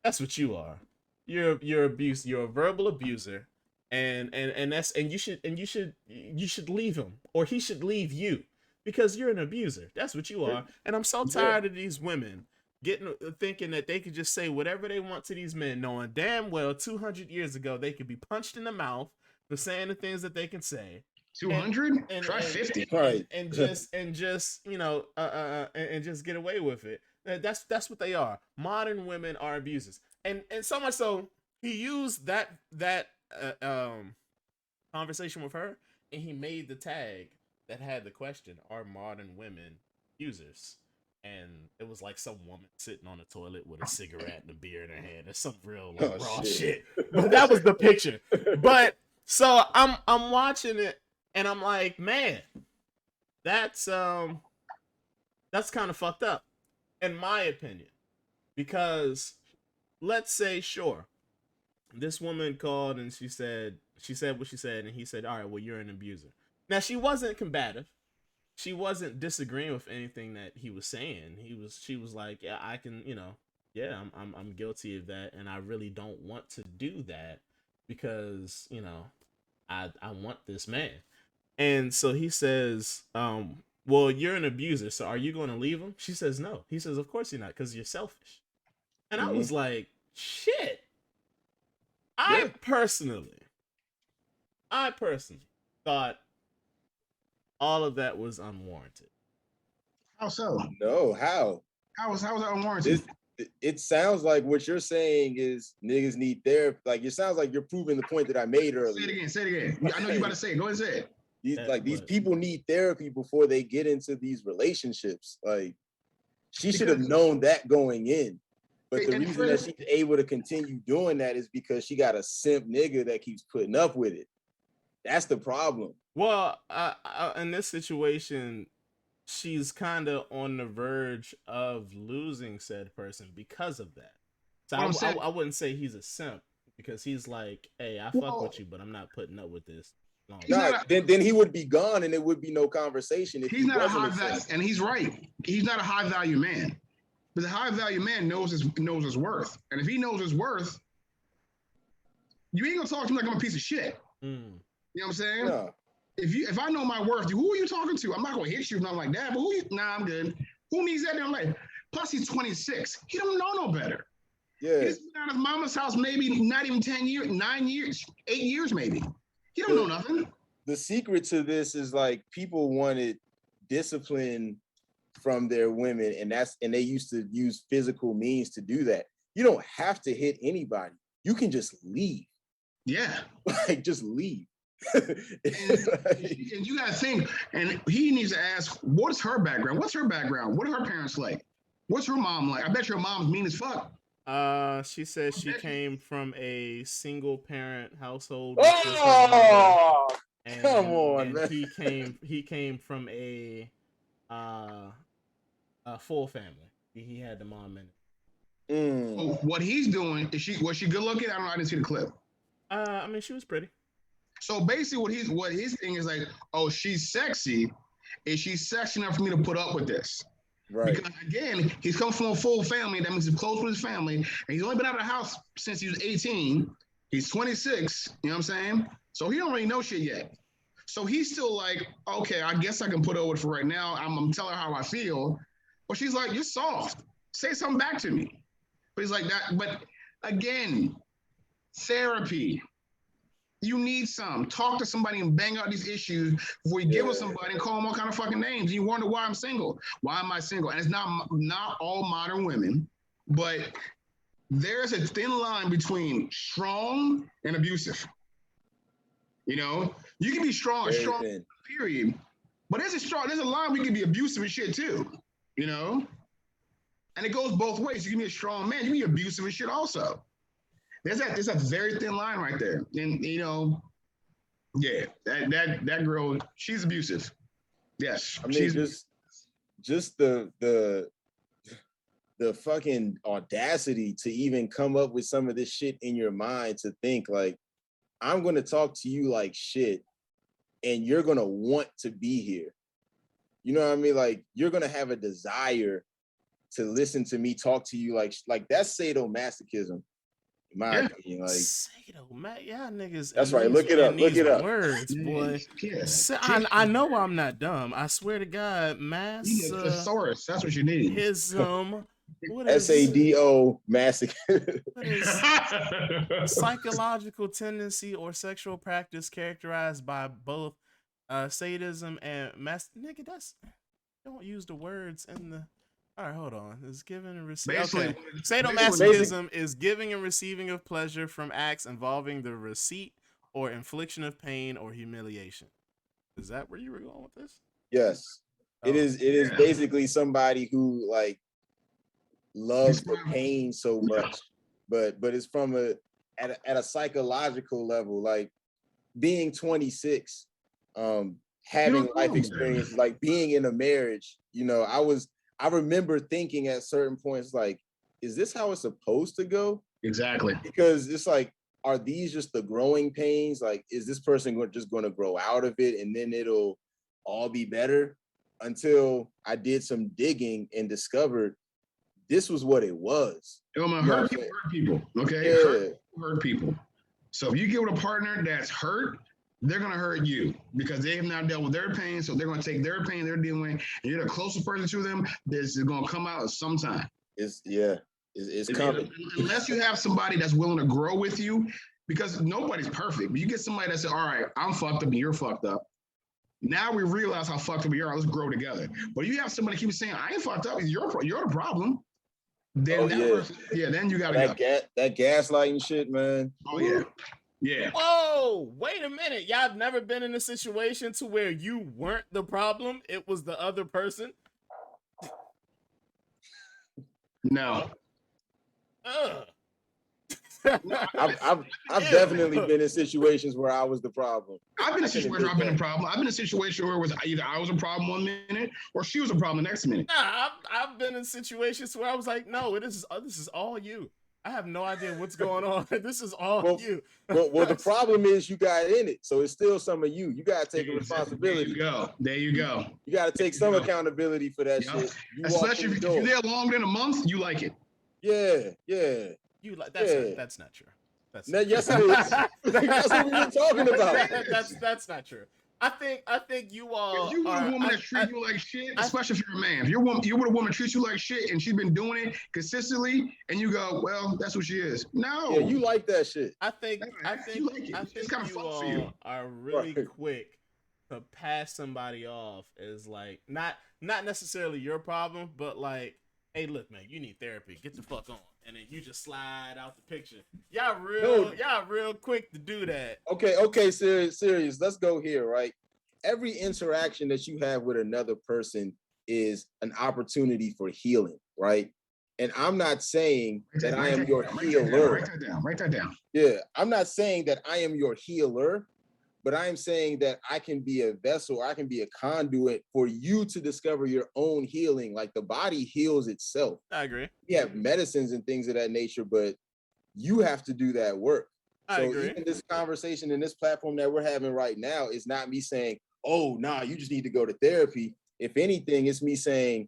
Speaker 1: That's what you are. You're abuse. You're a verbal abuser, and that's and you should leave him, or he should leave you, because you're an abuser. That's what you are. And I'm so
Speaker 3: Yeah.
Speaker 1: tired of these women getting thinking that they could just say whatever they want to these men, knowing damn well 200 years ago they could be punched in the mouth for saying the things that they can say.
Speaker 2: 200?
Speaker 1: And
Speaker 2: Try 50.
Speaker 3: Right.
Speaker 1: and just and just get away with it. That's what they are. Modern women are abusers, and so much so he used that conversation with her, and he made the tag that had the question, are modern women users? And it was like some woman sitting on the toilet with a cigarette and a beer in her hand. It's some real like
Speaker 3: Oh,
Speaker 1: raw
Speaker 3: shit.
Speaker 1: shit. But that was the picture. But so I'm watching it and I'm like, man, that's kind of fucked up, in my opinion. Because let's say, sure, this woman called and she said what she said, and he said, all right, well, you're an abuser. Now, she wasn't combative. She wasn't disagreeing with anything that he was saying. She was like, yeah, I can, yeah, I'm guilty of that, and I really don't want to do that. because I want this man. And so he says, well, you're an abuser, so are you going to leave him? She says no. He says, of course you're not, because you're selfish. And I was like, shit. I personally thought all of that was unwarranted.
Speaker 2: How so?
Speaker 3: No, how?
Speaker 2: How is that unwarranted?
Speaker 3: It sounds like what you're saying is niggas need therapy. Like, it sounds like you're proving the point that I made earlier.
Speaker 2: Say it again. I know you about to say it. Go ahead and say it.
Speaker 3: These people need therapy before they get into these relationships. Like, she should have known that going in. But the reason that she's able to continue doing that is because she got a simp nigga that keeps putting up with it. That's the problem.
Speaker 1: Well, in this situation, she's kind of on the verge of losing said person because of that. So I wouldn't say he's a simp, because he's like, hey, I fuck with you, but I'm not putting up with this.
Speaker 3: Then he would be gone and it would be no conversation. If
Speaker 2: he's not a high value, and he's right. He's not a high value man. But the high value man knows his worth. And if he knows his worth, you ain't gonna talk to me like I'm a piece of shit. You know what I'm saying? Yeah. If I know my worth, who are you talking to? I'm not gonna hit you, nothing like that. But I'm good. Who needs that in their life? Plus, he's 26. He don't know no better. Yeah. He's been out of mama's house maybe not even 10 years, 9 years, 8 years maybe. He don't know nothing.
Speaker 3: The secret to this is, like, people wanted discipline from their women, and they used to use physical means to do that. You don't have to hit anybody. You can just leave.
Speaker 2: Yeah.
Speaker 3: Like, just leave.
Speaker 2: and you gotta think, and he needs to ask, what's her background? What's her background? What are her parents like? What's her mom like? I bet your mom's mean as fuck.
Speaker 1: She says she came from a single parent household.
Speaker 3: Oh, come on, man.
Speaker 1: He came from a full family. He had the mom in it.
Speaker 2: So what he's doing is was she good looking? I don't know. I didn't see the clip.
Speaker 1: I mean, she was pretty.
Speaker 2: So basically, what his thing is like, oh, she's sexy. Is she sexy enough for me to put up with this? Right. Because again, he's come from a full family. That means he's close with his family, and he's only been out of the house since he was 18. He's 26. You know what I'm saying? So he don't really know shit yet. So he's still like, okay, I guess I can put up with it for right now. I'm telling her how I feel, but she's like, you're soft. Say something back to me. But he's like that. But again, therapy. You need some. Talk to somebody and bang out these issues before you get with somebody and call them all kind of fucking names. You wonder why I'm single. Why am I single? And it's not all modern women, but there's a thin line between strong and abusive. You know, you can be strong, period. But there's a line where you can be abusive and shit too. You know, and it goes both ways. You can be a strong man, you can be abusive and shit also. There's a very thin line right there. And, you know, yeah, that girl, she's abusive. Yes.
Speaker 3: I mean, just the fucking audacity to even come up with some of this shit in your mind, to think like, I'm going to talk to you like shit and you're going to want to be here. You know what I mean? Like, you're going to have a desire to listen to me talk to you like that's sadomasochism. In my opinion, like,
Speaker 1: yeah, niggas.
Speaker 3: That's right. Look it up. Look it up.
Speaker 1: Words, boy. I know I'm not dumb. I swear to God, mass.
Speaker 2: Thesaurus. That's what you need.
Speaker 1: His
Speaker 3: what is SADO masochist?
Speaker 1: What is psychological tendency or sexual practice characterized by both sadism and nigga, don't use the words in the. All right, hold on. Is giving and receiving. Okay. Sadomasochism is giving and receiving of pleasure from acts involving the receipt or infliction of pain or humiliation. Is that where you were going with this?
Speaker 3: Yes. It is basically somebody who, like, loves the pain so much, but it's from at a psychological level, like being 26, having life experience, like being in a marriage. You know, I remember thinking at certain points, like, is this how it's supposed to go?
Speaker 2: Exactly.
Speaker 3: Because it's like, are these just the growing pains? Like, is this person just going to grow out of it and then it'll all be better? Until I did some digging and discovered this was what it was.
Speaker 2: Hurt people, okay? Yeah. Hurt people. So if you get with a partner that's hurt, they're gonna hurt you because they have not dealt with their pain. So they're gonna take their pain they're dealing with, and you're the closest person to them. This is gonna come out sometime.
Speaker 3: It's coming.
Speaker 2: Unless you have somebody that's willing to grow with you, because nobody's perfect. But you get somebody that says, "All right, I'm fucked up and you're fucked up. Now we realize how fucked up we are. Let's grow together." But you have somebody keep saying, "I ain't fucked up. You're the problem." Then person, then you gotta
Speaker 3: go. That gaslighting shit, man.
Speaker 2: Oh yeah. Yeah.
Speaker 1: Whoa, wait a minute. Y'all have never been in a situation to where you weren't the problem, it was the other person?
Speaker 2: No.
Speaker 3: I've definitely been in situations where I was the problem.
Speaker 2: I've been in a situation where I've been a problem. I've been in a situation where it was either I was a problem one minute or she was a problem the next minute.
Speaker 1: Nah, I've been in situations where I was like, no, this is all you. I have no idea what's going on. This is all you.
Speaker 3: Well, the problem is you got in it, so it's still some of you. You gotta take a responsibility.
Speaker 2: There you go.
Speaker 3: You gotta take some accountability for that shit.
Speaker 2: Especially if you're there longer than a month, you like it.
Speaker 3: Yeah.
Speaker 1: You like that's not true.
Speaker 3: Yes, it is. That's what we were talking about.
Speaker 1: That's not true. I think you all.
Speaker 2: If you with a woman that treats you like shit, especially if you're a man, if you're with a woman that treats you like shit and she's been doing it consistently, and you go, well, that's what she is. No,
Speaker 3: yeah, you like that shit.
Speaker 1: I think you all are really quick to pass somebody off as like not necessarily your problem, but like, hey, look, man, you need therapy. Get the fuck on. And then you just slide out the picture. Y'all real quick to do that.
Speaker 3: Okay, serious. Let's go here, right? Every interaction that you have with another person is an opportunity for healing, right? And I'm not saying that I am your healer.
Speaker 2: Write that down.
Speaker 3: Yeah, I'm not saying that I am your healer, but I am saying that I can be a vessel, I can be a conduit for you to discover your own healing. Like the body heals itself.
Speaker 1: I agree.
Speaker 3: We have medicines and things of that nature, but you have to do that work.
Speaker 1: I agree.
Speaker 3: Even this conversation and this platform that we're having right now is not me saying, oh, nah, you just need to go to therapy. If anything, it's me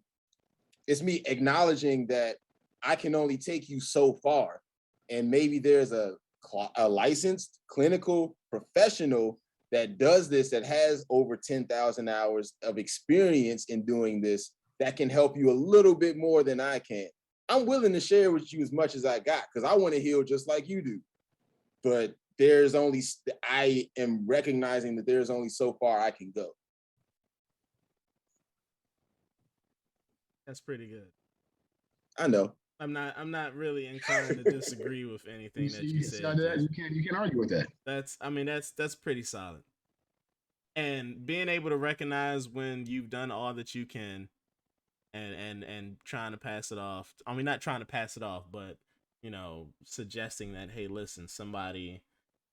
Speaker 3: acknowledging that I can only take you so far. And maybe there's a licensed clinical professional that does this, that has over 10,000 hours of experience in doing this, that can help you a little bit more than I can. I'm willing to share with you as much as I got because I want to heal just like you do. But I am recognizing that there's only so far I can go.
Speaker 1: That's pretty good.
Speaker 3: I know.
Speaker 1: I'm not really inclined to disagree with anything that you said.
Speaker 2: You can't argue with that.
Speaker 1: That's pretty solid. And being able to recognize when you've done all that you can and trying to pass it off. I mean, not trying to pass it off, but suggesting that, hey, listen, somebody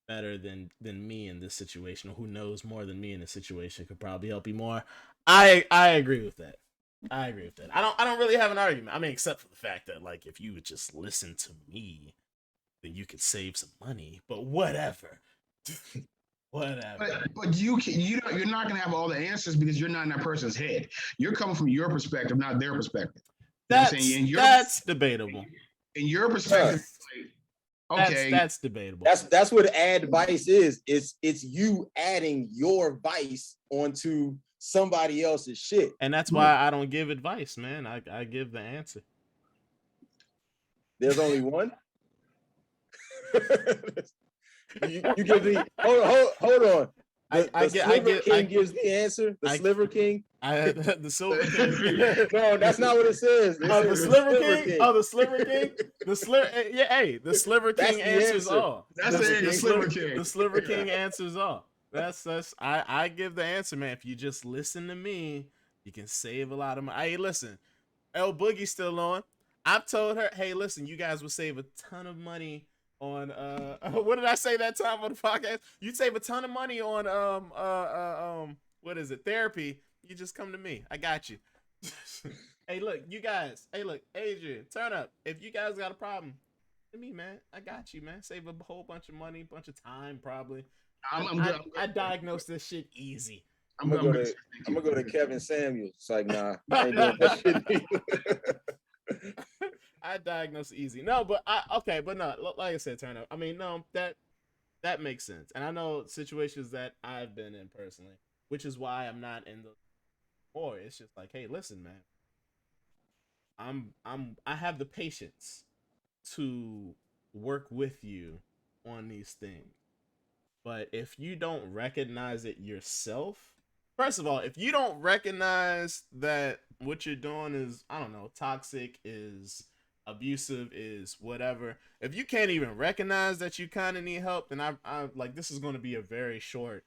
Speaker 1: better than me in this situation, or who knows more than me in this situation, could probably help you more. I agree with that. I don't really have an argument. I mean, except for the fact that, like, if you would just listen to me, then you could save some money. But whatever. Whatever.
Speaker 2: But you're not gonna have all the answers because you're not in that person's head. You're coming from your perspective, not their perspective.
Speaker 1: That's debatable.
Speaker 2: In your perspective, okay,
Speaker 1: that's debatable.
Speaker 3: That's what add vice is. It's you adding your vice onto somebody else's shit.
Speaker 1: And that's why I don't give advice, man. I give the answer.
Speaker 3: There's only one. you give the hold on. The King gives the answer. The Sliver King.
Speaker 1: The Silver King.
Speaker 3: No, that's not what it says.
Speaker 1: The Sliver King. Oh, the Sliver King. The Sliver King answers all.
Speaker 2: That's the Sliver King.
Speaker 1: The Sliver King answers all. I give the answer, man. If you just listen to me, you can save a lot of money. Hey, listen, El Boogie's still on. I've told her, hey, listen, you guys will save a ton of money on what did I say that time on the podcast? You'd save a ton of money on what is it? Therapy. You just come to me. I got you. Hey, look, you guys. Hey, look, Adrian, Turnup. If you guys got a problem, to me, man, I got you, man. Save a whole bunch of money, bunch of time, probably. I diagnose this shit easy.
Speaker 3: I'm gonna go to Kevin Samuels. It's like, nah, I ain't doing that shit.
Speaker 1: I diagnose easy. No, but no, like I said, Turnup. I mean, no, that that makes sense. And I know situations that I've been in personally, which is why I'm not in the war. It's just like, hey, listen, man, I have the patience to work with you on these things. But if you don't recognize it yourself, first of all, if you don't recognize that what you're doing is, I don't know, toxic, is abusive, is whatever, if you can't even recognize that you kind of need help, then I like this is going to be a very short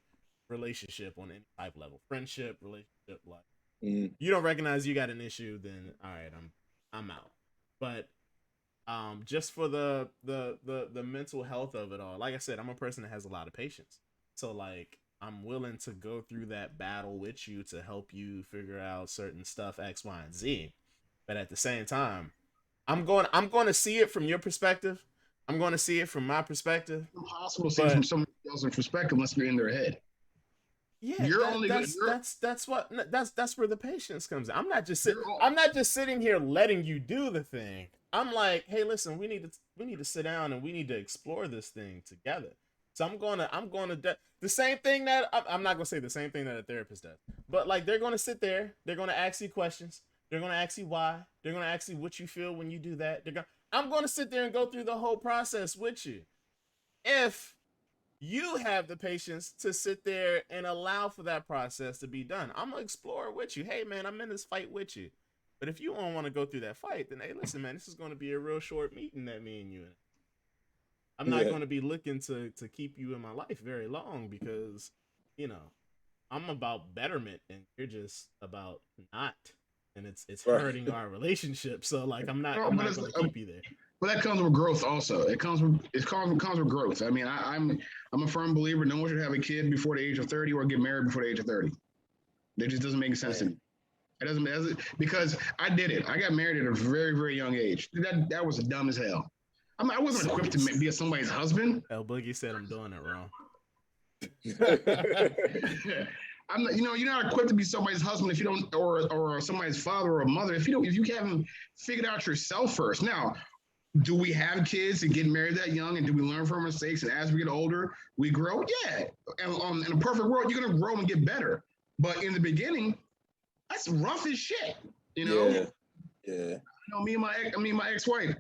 Speaker 1: relationship on any type level, friendship, relationship. Like, you don't recognize you got an issue, then all right, I'm out. But just for the mental health of it all, like I said, I'm a person that has a lot of patience, so like I'm willing to go through that battle with you to help you figure out certain stuff X, Y, and Z. But at the same time, I'm going to see it from your perspective, I'm going to see it from my perspective.
Speaker 2: It's impossible to see it from
Speaker 1: But
Speaker 2: somebody else's perspective unless you're in their head.
Speaker 1: yeah,
Speaker 2: You're only good.
Speaker 1: that's where the patience comes in.
Speaker 2: You're all,
Speaker 1: I'm not just sitting here letting you do the thing. I'm like, hey, listen, we need to sit down and we need to explore this thing together. So I'm gonna the same thing that I'm not gonna say the same thing that a therapist does, but like they're gonna sit there, they're gonna ask you questions, they're gonna ask you why, they're gonna ask you what you feel when you do that. I'm gonna sit there and go through the whole process with you. If you have the patience to sit there and allow for that process to be done, I'm gonna explore with you. Hey man, I'm in this fight with you. But if you don't want to go through that fight, then hey, listen, man, this is going to be a real short meeting that me and you in. I'm not going to be looking to keep you in my life very long because, you know, I'm about betterment and you're just about not, and it's hurting our relationship. So like, I'm not going to keep you there.
Speaker 2: But that comes with growth also. It comes with growth. I mean, I'm a firm believer no one should have a kid before the age of 30 or get married before the age of 30. That just doesn't make sense to me. It doesn't because I did it. I got married at a very, very young age. That was dumb as hell. I wasn't equipped to be somebody's husband.
Speaker 1: El Boogie said I'm doing it wrong.
Speaker 2: I'm not, you're not equipped to be somebody's husband if you don't, or somebody's father or mother if you haven't figured out yourself first. Now, do we have kids and get married that young, and do we learn from our mistakes? And as we get older, we grow. Yeah, and in a perfect world, you're gonna grow and get better. But in the beginning, that's rough as shit.
Speaker 3: Yeah.
Speaker 2: Me and my ex-wife,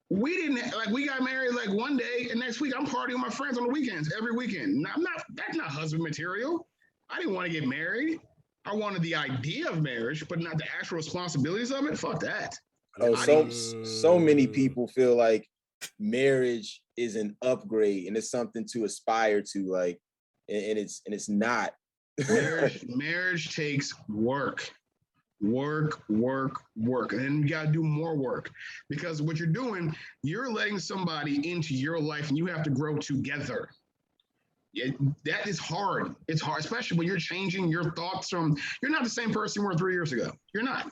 Speaker 2: we didn't we got married like one day, and next week I'm partying with my friends on the weekends every weekend. That's not husband material. I didn't want to get married. I wanted the idea of marriage, but not the actual responsibilities of it. Fuck that.
Speaker 3: Oh, so many people feel like marriage is an upgrade and it's something to aspire to, like, and it's not.
Speaker 2: Marriage takes work, and then you got to do more work, because what you're doing, you're letting somebody into your life, and you have to grow together. Yeah, that is hard. It's hard, especially when you're changing your thoughts from. You're not the same person you were 3 years ago. You're not.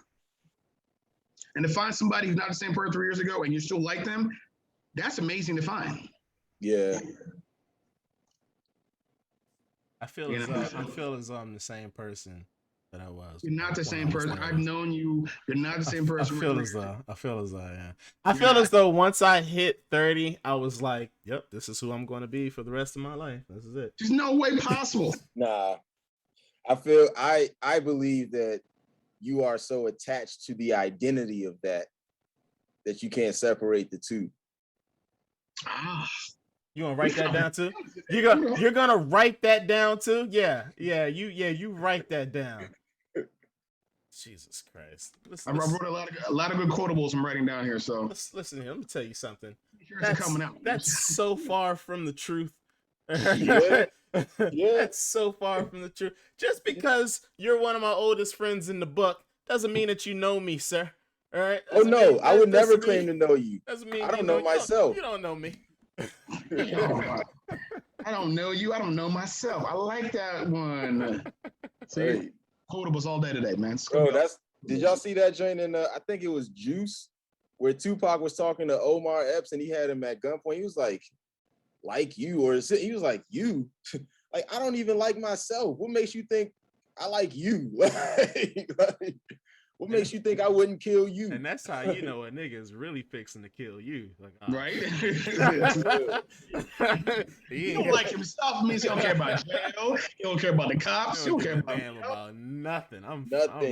Speaker 2: And to find somebody who's not the same person 3 years ago and you still like them, that's amazing to find.
Speaker 3: Yeah.
Speaker 1: I feel as though I'm the same person that I was.
Speaker 2: You're not the same person. I've known you. You're not the same person.
Speaker 1: I feel as though I am. I feel as though once I hit 30, I was like, yep, this is who I'm going to be for the rest of my life. This is it.
Speaker 2: There's no way possible.
Speaker 3: Nah. I believe that you are so attached to the identity of that you can't separate the two.
Speaker 1: You gonna write that down too? You're gonna write that down too? Yeah. You write that down. Jesus Christ!
Speaker 2: I wrote a lot of good quotables I'm writing down here. So
Speaker 1: listen here. Let me tell you something.
Speaker 2: Coming out.
Speaker 1: That's so far from the truth.
Speaker 3: Yeah.
Speaker 1: That's so far from the truth. Just because you're one of my oldest friends in the book doesn't mean that you know me, sir. All right?
Speaker 3: Oh no, I would never claim to know you.
Speaker 1: Doesn't mean
Speaker 3: I don't know myself.
Speaker 1: You don't know me.
Speaker 2: I don't know you. I don't know myself. I like that one. See, quotables all day today, man.
Speaker 3: Did y'all see that joint in I think it was Juice, where Tupac was talking to Omar Epps and he had him at gunpoint. He was like you, or he was like, you, like, I don't even like myself. What makes you think I like you? What makes you think I wouldn't kill you?
Speaker 1: And that's how you know a nigga is really fixing to kill you. Like,
Speaker 2: right?
Speaker 1: he
Speaker 2: He don't like himself. It means he don't care about jail. He don't care about the cops. He don't care about
Speaker 1: damn about nothing. I'm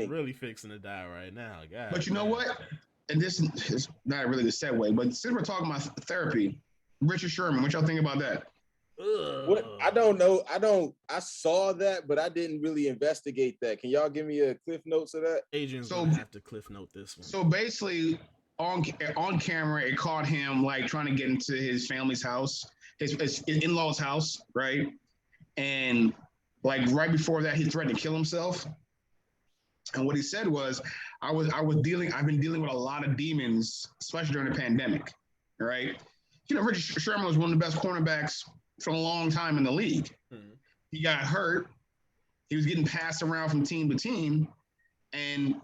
Speaker 1: really fixing to die right now. God.
Speaker 2: But you know what? And this is not really the segue, but since we're talking about therapy, Richard Sherman, what y'all think about that?
Speaker 3: What? I don't know. I saw that, but I didn't really investigate that. Can y'all give me a cliff notes of that?
Speaker 1: Adrian's gonna have to cliff note this one.
Speaker 2: So basically, on camera, it caught him like trying to get into his family's house, his in-laws' house, right? And like right before that, he threatened to kill himself. And what he said was, I've been dealing with a lot of demons, especially during the pandemic, right? You know, Richard Sherman was one of the best cornerbacks for a long time in the league. Mm-hmm. He got hurt. He was getting passed around from team to team. And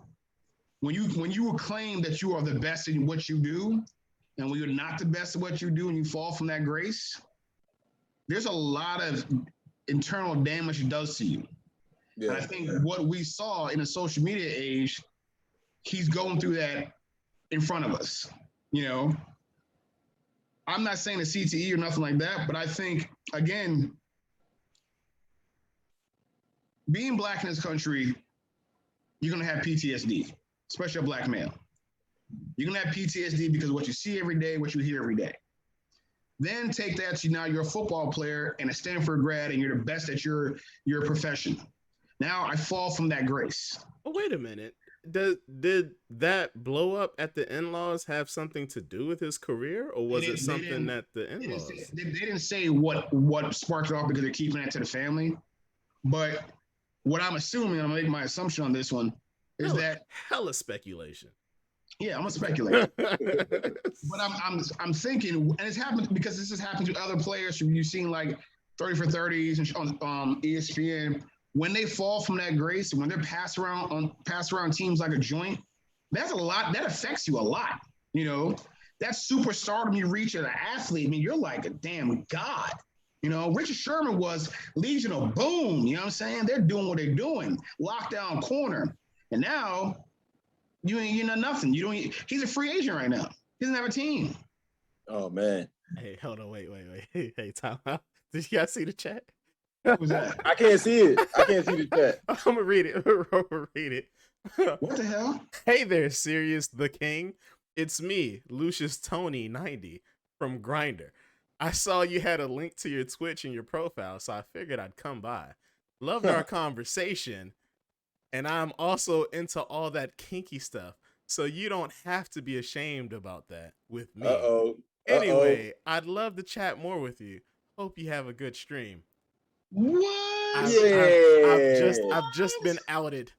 Speaker 2: when you claim that you are the best in what you do, and when you're not the best at what you do and you fall from that grace, there's a lot of internal damage it does to you. Yeah. And I think what we saw in the social media age, he's going through that in front of us, you know? I'm not saying a CTE or nothing like that, but I think, again, being black in this country, you're going to have PTSD, especially a black male. You're going to have PTSD because of what you see every day, what you hear every day. Then take that to now you're a football player and a Stanford grad and you're the best at your profession. Now I fall from that grace.
Speaker 1: Oh, wait a minute. Did that blow up at the in-laws have something to do with his career, or was it something that the in-laws?
Speaker 2: They didn't say what sparked it off because they're keeping that to the family. But what I'm assuming, I'm gonna make my assumption on this one, is that
Speaker 1: hella speculation.
Speaker 2: Yeah, I'm gonna speculate. But I'm thinking, and it's happened because this has happened to other players. You've seen like 30 for 30s and on ESPN. When they fall from that grace, when they're passed around teams like a joint, that's a lot. That affects you a lot. You know, that superstardom you reach as an athlete. I mean, you're like a damn god. You know, Richard Sherman was Legion of Boom. You know what I'm saying? They're doing what they're doing. Lockdown corner, and now you know nothing. He's a free agent right now. He doesn't have a team.
Speaker 3: Oh man.
Speaker 1: Hey, hold on, wait. Hey, time out. Did you guys see the chat?
Speaker 2: What was that?
Speaker 3: I can't see it. I can't see the chat.
Speaker 1: I'm gonna read it. Read it.
Speaker 2: What the hell?
Speaker 1: Hey there, Sirius the King. It's me, Lucius Tony 90 from Grindr. I saw you had a link to your Twitch in your profile, so I figured I'd come by. Loved our conversation, and I'm also into all that kinky stuff, so you don't have to be ashamed about that with me. Anyway, I'd love to chat more with you. Hope you have a good stream.
Speaker 2: What?
Speaker 1: I've just been outed.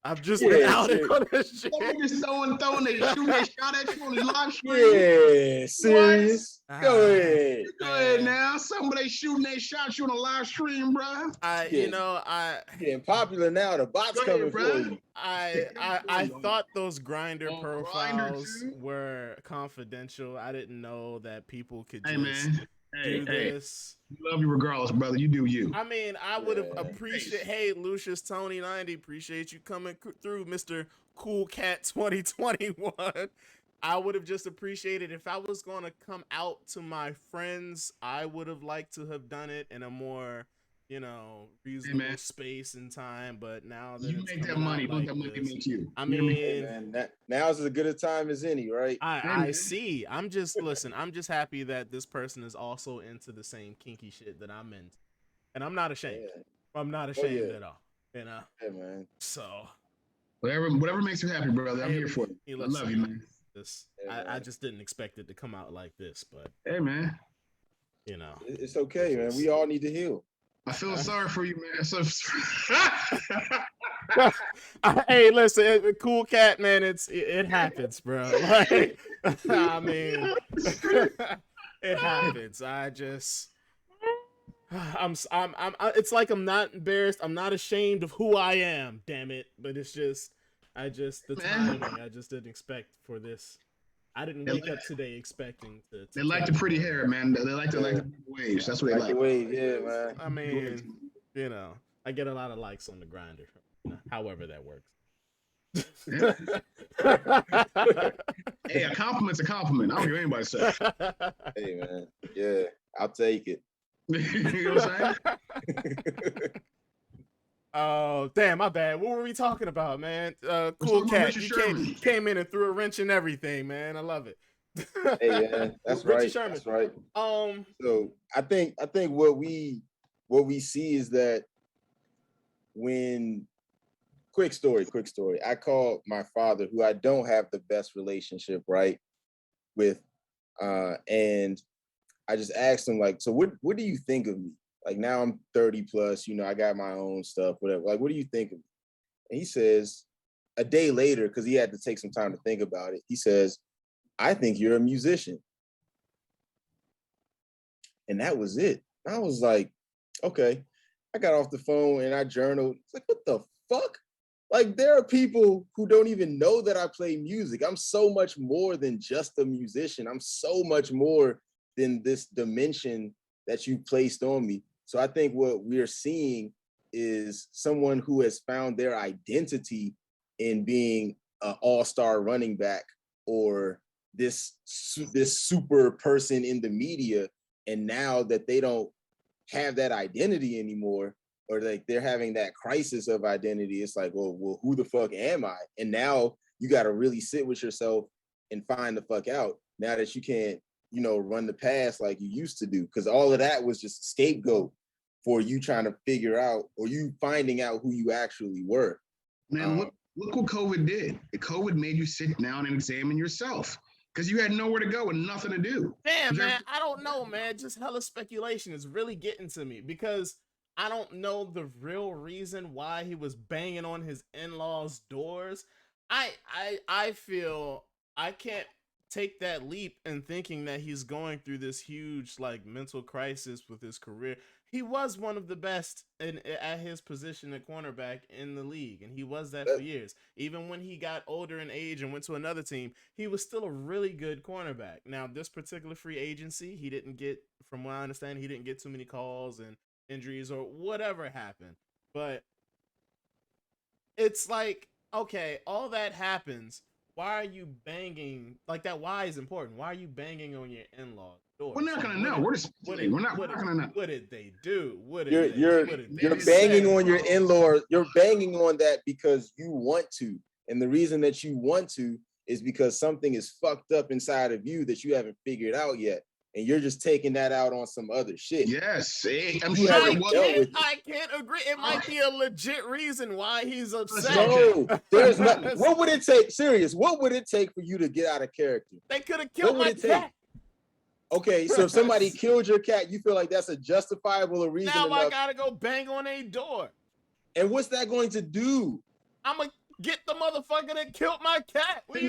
Speaker 1: I've just been outed on this shit.
Speaker 2: Just throwing they shoot, they shot at you on the live stream.
Speaker 3: Yeah, serious. Go ahead.
Speaker 2: Go ahead now. Somebody shooting, they shot you on a live stream, bro.
Speaker 3: Getting popular now. The bots coming for you.
Speaker 1: I thought those Grindr profiles were confidential. I didn't know that people could just do this.
Speaker 2: We love you regardless, brother. You do you.
Speaker 1: I mean, I would have appreciated. Hey, Lucius Tony 90, appreciate you coming through, Mr. Cool Cat 2021. I would have just appreciated if I was going to come out to my friends. I would have liked to have done it in a more, reasonable space and time. But now that
Speaker 2: you make that money, don't that money make you?
Speaker 1: I mean,
Speaker 3: now's as good a time as any, right?
Speaker 1: I see. I'm just happy that this person is also into the same kinky shit that I'm into, and I'm not ashamed. Yeah. I'm not ashamed at all.
Speaker 3: Yeah, man.
Speaker 1: So
Speaker 2: whatever makes you happy, brother. I'm here for you. I love you, man.
Speaker 1: I just didn't expect it to come out like this, but
Speaker 2: hey, man,
Speaker 3: it's okay, man. We all need to heal.
Speaker 2: I feel sorry for you, man.
Speaker 1: Hey, listen, Cool Cat, man. It happens, bro. Like, I mean, it happens. It's like I'm not embarrassed. I'm not ashamed of who I am. Damn it! But it's just, the timing. I just didn't expect for this. I didn't wake up today expecting to
Speaker 2: they like the pretty hair, man. They like the waves. That's what they like.
Speaker 3: The waves, yeah, man.
Speaker 1: I mean, I get a lot of likes on the Grindr. However that works.
Speaker 2: Hey, a compliment's a compliment. I don't care what anybody say.
Speaker 3: Hey man, yeah, I'll take it.
Speaker 2: You know what I'm saying?
Speaker 1: Oh damn, my bad. What were we talking about, man? Cool cat. You came in and threw a wrench in everything, man. I love it.
Speaker 3: Hey man, that's right. Sherman. That's right. So I think what we see is that when quick story. I called my father, who I don't have the best relationship, right, with, and I just asked him, like, so what do you think of me? Like, now I'm 30 plus, you know, I got my own stuff, whatever. Like, what do you think of me? And he says, a day later, because he had to take some time to think about it, he says, I think you're a musician. And that was it. I was like, okay. I got off the phone and I journaled. It's like, what the fuck? Like, there are people who don't even know that I play music. I'm so much more than just a musician. I'm so much more than this dimension that you placed on me. So I think what we're seeing is someone who has found their identity in being an all-star running back or this super person in the media. And now that they don't have that identity anymore, or like they're having that crisis of identity, it's like, well, who the fuck am I? And now you got to really sit with yourself and find the fuck out, now that you can't, you know, run the pass like you used to do. Because all of that was just a scapegoat for you trying to figure out, or you finding out who you actually were.
Speaker 2: Man, look what COVID did. COVID made you sit down and examine yourself, because you had nowhere to go and nothing to do.
Speaker 1: Damn, man, I don't know, man. Just hella speculation is really getting to me, because I don't know the real reason why he was banging on his in-laws' doors. I feel I can't take that leap in thinking that he's going through this huge like mental crisis with his career. He was one of the best at his position at cornerback in the league, and he was that for years. Even when he got older in age and went to another team, he was still a really good cornerback. Now, this particular free agency, he didn't get, from what I understand, he didn't get too many calls and injuries or whatever happened. But it's like, okay, all that happens. Why are you banging? Like, that why is important. Why are you banging on your in-laws' doors?
Speaker 2: We're not gonna know. We're not gonna know.
Speaker 1: What did they do?
Speaker 3: You're banging on your in-law. You're banging on that because you want to, and the reason that you want to is because something is fucked up inside of you that you haven't figured out yet, and you're just taking that out on some other shit.
Speaker 2: Yes, I'm
Speaker 3: sure
Speaker 1: I can't agree. It might be a legit reason why he's upset.
Speaker 3: No, there's not. What would it take? Serious. What would it take for you to get out of character?
Speaker 1: They could have killed my cat.
Speaker 3: Okay, so if somebody killed your cat, you feel like that's a justifiable reason.
Speaker 1: Now I gotta go bang on a door.
Speaker 3: And what's that going to do?
Speaker 1: I'm gonna get the motherfucker that killed my cat. What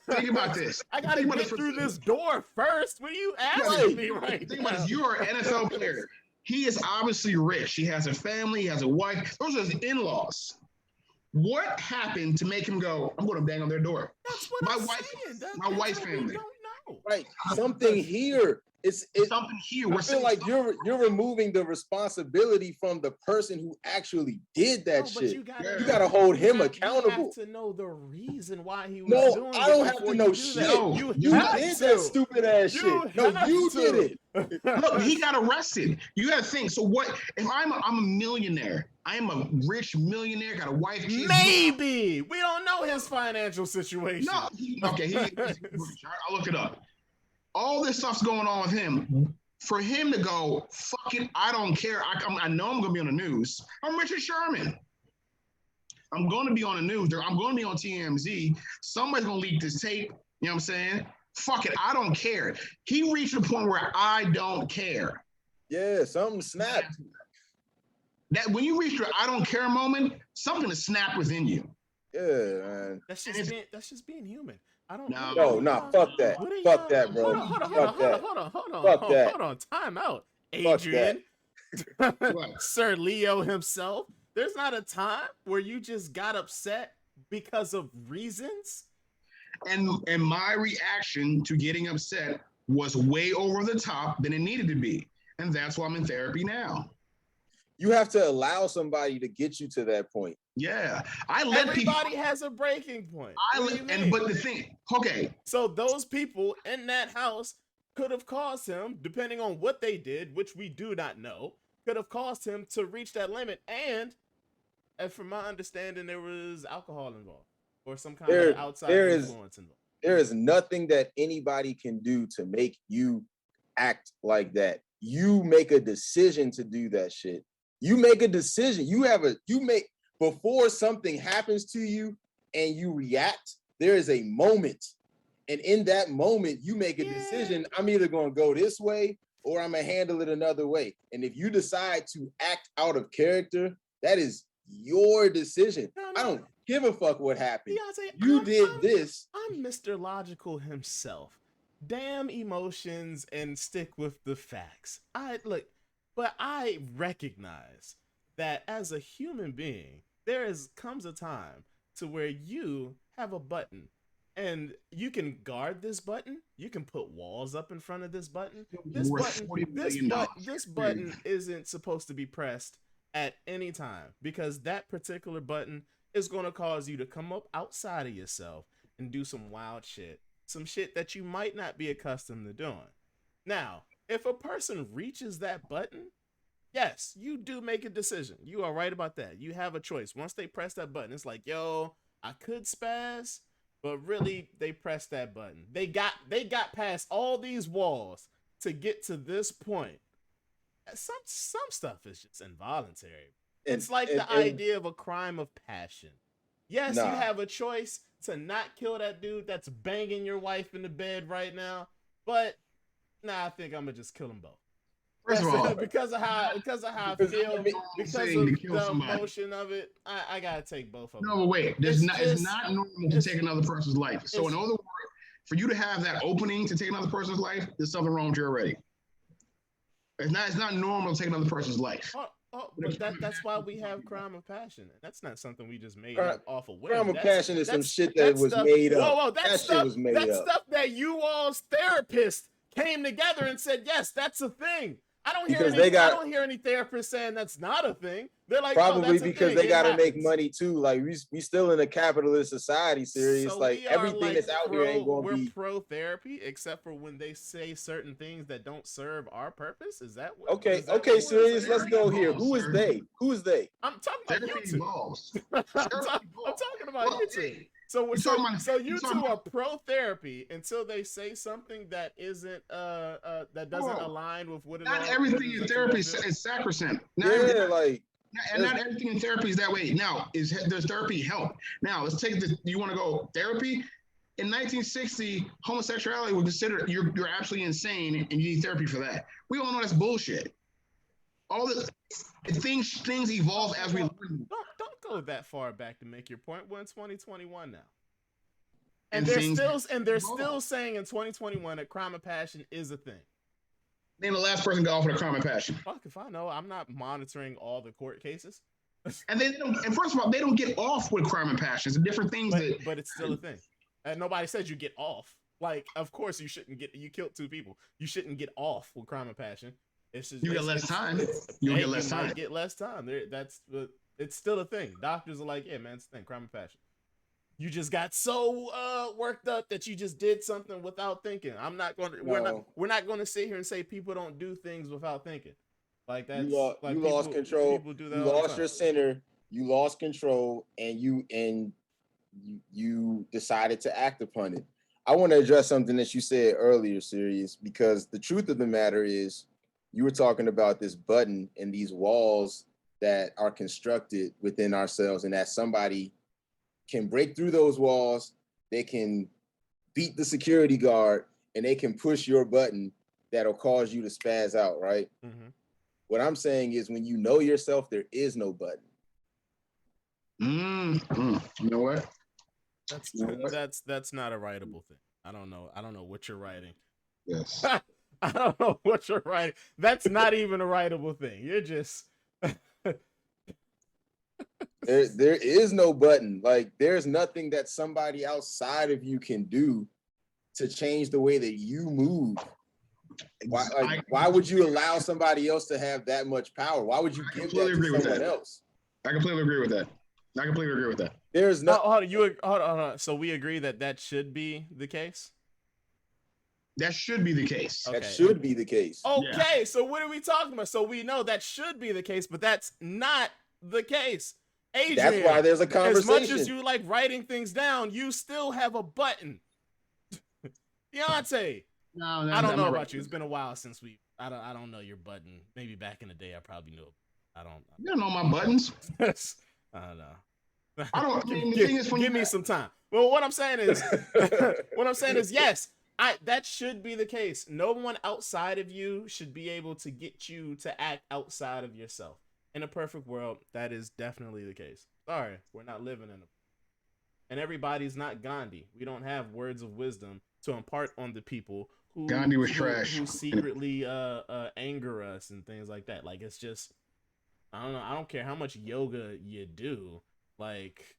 Speaker 2: Think about this.
Speaker 1: I gotta get through this door first. What are you asking me right
Speaker 2: Think about this. You are an NFL player. He is obviously rich. He has a family. He has a wife. Those are his in-laws. What happened to make him go, I'm going to bang on their door?
Speaker 1: That's what I'm saying.
Speaker 2: My wife's family.
Speaker 1: Don't know.
Speaker 3: Right. Something here. It's
Speaker 2: something here.
Speaker 3: I feel like you're removing the responsibility from the person who actually did that shit. You gotta hold him accountable.
Speaker 1: You have to know the reason why he was doing it.
Speaker 3: I don't have to know shit. You did that stupid ass shit. No, you did it.
Speaker 2: Look, he got arrested. You gotta think. So what? If I'm a millionaire, I am a rich millionaire, got a wife.
Speaker 1: Maybe we don't know his financial situation.
Speaker 2: No, okay. I'll look it up. All this stuff's going on with him. For him to go, fuck it, I don't care. I know I'm going to be on the news. I'm Richard Sherman. I'm going to be on the news. I'm going to be on TMZ. Somebody's going to leak this tape. You know what I'm saying? Fuck it, I don't care. He reached the point where I don't care.
Speaker 3: Yeah, something snapped.
Speaker 2: That when you reach your I don't care moment, something is snapped within you.
Speaker 3: Yeah, man.
Speaker 1: That's just being human. I don't
Speaker 3: No, fuck that. Fuck that, bro.
Speaker 1: Hold on. Time out, Adrian. Sir Leo himself. There's not a time where you just got upset because of reasons.
Speaker 2: And my reaction to getting upset was way over the top than it needed to be. And that's why I'm in therapy now.
Speaker 3: You have to allow somebody to get you to that point.
Speaker 2: Yeah, I let
Speaker 1: Everybody has a breaking point.
Speaker 2: But the thing, okay.
Speaker 1: So those people in that house could have caused him, depending on what they did, which we do not know, could have caused him to reach that limit. And from my understanding, there was alcohol involved or some kind of outside influence involved.
Speaker 3: There is nothing that anybody can do to make you act like that. You make a decision to do that shit. You make a decision. Before something happens to you and you react, there is a moment. And in that moment, you make a decision. I'm either going to go this way or I'm going to handle it another way. And if you decide to act out of character, that is your decision. No. I don't give a fuck what happened. Beyonce, this.
Speaker 1: I'm Mr. Logical himself. Damn emotions and stick with the facts. But I recognize that as a human being, comes a time to where you have a button and you can guard this button. You can put walls up in front of this button. This button isn't supposed to be pressed at any time because that particular button is going to cause you to come up outside of yourself and do some wild shit, some shit that you might not be accustomed to doing. Now, if a person reaches that button, yes, you do make a decision. You are right about that. You have a choice. Once they press that button, it's like, yo, I could spaz, but really they pressed that button. They got past all these walls to get to this point. Some stuff is just involuntary. It's like the idea of a crime of passion. Yes, you have a choice to not kill that dude that's banging your wife in the bed right now, but I think I'm gonna just kill them both.
Speaker 2: First of all,
Speaker 1: because of how I feel, because of the emotion of it, I gotta take both of them.
Speaker 2: No, wait. It's not normal to take another person's life. So in other words, for you to have that opening to take another person's life, there's something wrong with you already. It's not normal to take another person's life.
Speaker 1: But that's why we have crime of passion. That's not something we just made up off of whim.
Speaker 3: Crime of passion is some shit that was made up.
Speaker 1: Whoa, that shit was made up. That's stuff that you all's therapist came together and said, yes, that's a thing. I don't hear any therapists saying that's not a thing. They're like,
Speaker 3: probably because they got to make money too. Like we still in a capitalist society, serious. So like everything that's out here ain't gonna be.
Speaker 1: We're pro therapy, except for when they say certain things that don't serve our purpose. Is that what?
Speaker 3: Okay, serious. Let's go here. Who is they?
Speaker 1: I'm talking about you two. I'm talking about you two. So you two are pro therapy until they say something that isn't that doesn't align with what it is.
Speaker 2: Not everything in therapy is sacrosanct. Not everything in therapy is that way. Now, does therapy help? Now, let's take this. You want to go therapy? In 1960, homosexuality was considered you're absolutely insane and you need therapy for that. We all know that's bullshit. All the things evolve as we learn.
Speaker 1: Don't go that far back to make your point. We're in 2021 now. And they're still saying in 2021 that crime of passion is a thing.
Speaker 2: Name the last person got off with a crime of passion.
Speaker 1: Fuck if I know. I'm not monitoring all the court cases.
Speaker 2: And first of all, they don't get off with crime and passion. It's different things
Speaker 1: but it's still a thing. And nobody says you get off. Like, of course you killed 2 people. You shouldn't get off with crime and passion. It's just,
Speaker 2: you get less time. You get less time.
Speaker 1: Get less time. It's still a thing. Doctors are like, yeah, man, it's a thing, crime and passion. You just got so worked up that you just did something without thinking. We're not going to sit here and say people don't do things without thinking. Like that.
Speaker 3: You lost control. You lost your center. You lost control, and you decided to act upon it. I want to address something that you said earlier, Sirius, because the truth of the matter is, you were talking about this button and these walls that are constructed within ourselves, and that somebody can break through those walls, they can beat the security guard, and they can push your button that'll cause you to spaz out, right? Mm-hmm. What I'm saying is, when you know yourself, there is no button.
Speaker 2: You know what?
Speaker 1: That's not a writable thing. I don't know what you're writing.
Speaker 2: Yes.
Speaker 1: I don't know what you're writing. That's not even a writable thing. You're just
Speaker 3: there is no button. Like, there's nothing that somebody outside of you can do to change the way that you move. Why would you allow somebody else to have that much power? Why would you give that to someone else?
Speaker 2: I completely agree with that. I completely agree with that.
Speaker 3: There's no.
Speaker 1: Hold on, hold on. So we agree that should be the case.
Speaker 2: That should be the case.
Speaker 3: That should be the case.
Speaker 1: Okay, so what are we talking about? So we know that should be the case, but that's not the case. Adrian,
Speaker 3: that's why there's a conversation.
Speaker 1: As much as you like writing things down, you still have a button. Deontay.
Speaker 2: No,
Speaker 1: I don't know about you. It's been a while since I don't know your button. Maybe back in the day I probably knew.
Speaker 2: You don't know my buttons.
Speaker 1: I don't know.
Speaker 2: I don't. The thing is,
Speaker 1: give me some time. Well, what I'm saying is, yes, that should be the case. No one outside of you should be able to get you to act outside of yourself. In a perfect world, that is definitely the case. Sorry, we're not living in a. And everybody's not Gandhi. We don't have words of wisdom to impart on the people who
Speaker 2: Gandhi was trash.
Speaker 1: Who secretly anger us and things like that. Like, it's just, I don't know. I don't care how much yoga you do. Like,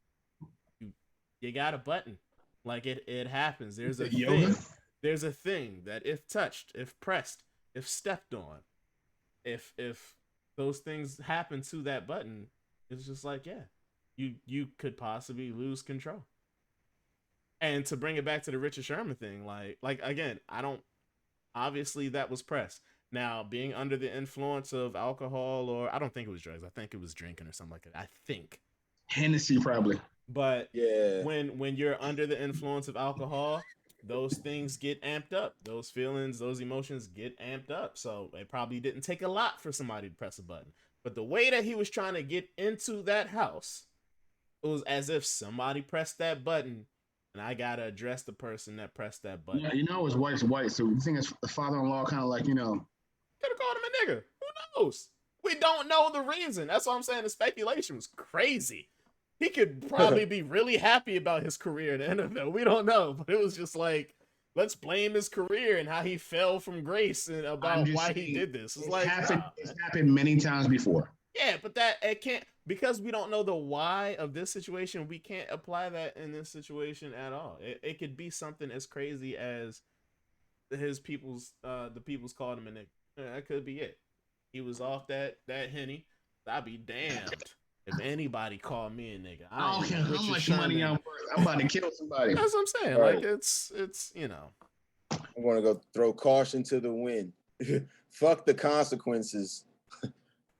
Speaker 1: you got a button. Like, it happens. There's a thing.
Speaker 2: Yoga?
Speaker 1: There's a thing that if touched, if pressed, if stepped on, if those things happen to that button, it's just like, yeah, you could possibly lose control. And to bring it back to the Richard Sherman thing, like again, obviously that was press. Now, being under the influence of alcohol, or I don't think it was drugs, I think it was drinking or something like that. I think
Speaker 2: Hennessy probably.
Speaker 1: But
Speaker 3: yeah,
Speaker 1: when you're under the influence of alcohol, those things get amped up. Those feelings, those emotions get amped up. So it probably didn't take a lot for somebody to press a button. But the way that he was trying to get into that house, it was as if somebody pressed that button, and I gotta address the person that pressed that button.
Speaker 2: Yeah, his wife's white, so you think his father-in-law kind of like,
Speaker 1: could have called him a nigga. Who knows? We don't know the reason. That's what I'm saying. The speculation was crazy. He could probably be really happy about his career in the NFL. We don't know, but it was just like, let's blame his career and how he fell from grace and about why he did this. It's like,
Speaker 2: it's happened many times before.
Speaker 1: Yeah, but it can't, because we don't know the why of this situation. We can't apply that in this situation at all. It could be something as crazy as the people's called him a nigga. That could be it. He was off that Henny. I'd be damned if anybody called me a nigga.
Speaker 2: I don't care how much money I'm worth. I'm about to kill somebody.
Speaker 1: That's what I'm saying. Right. Like, it's
Speaker 3: I'm gonna go throw caution to the wind. Fuck the consequences.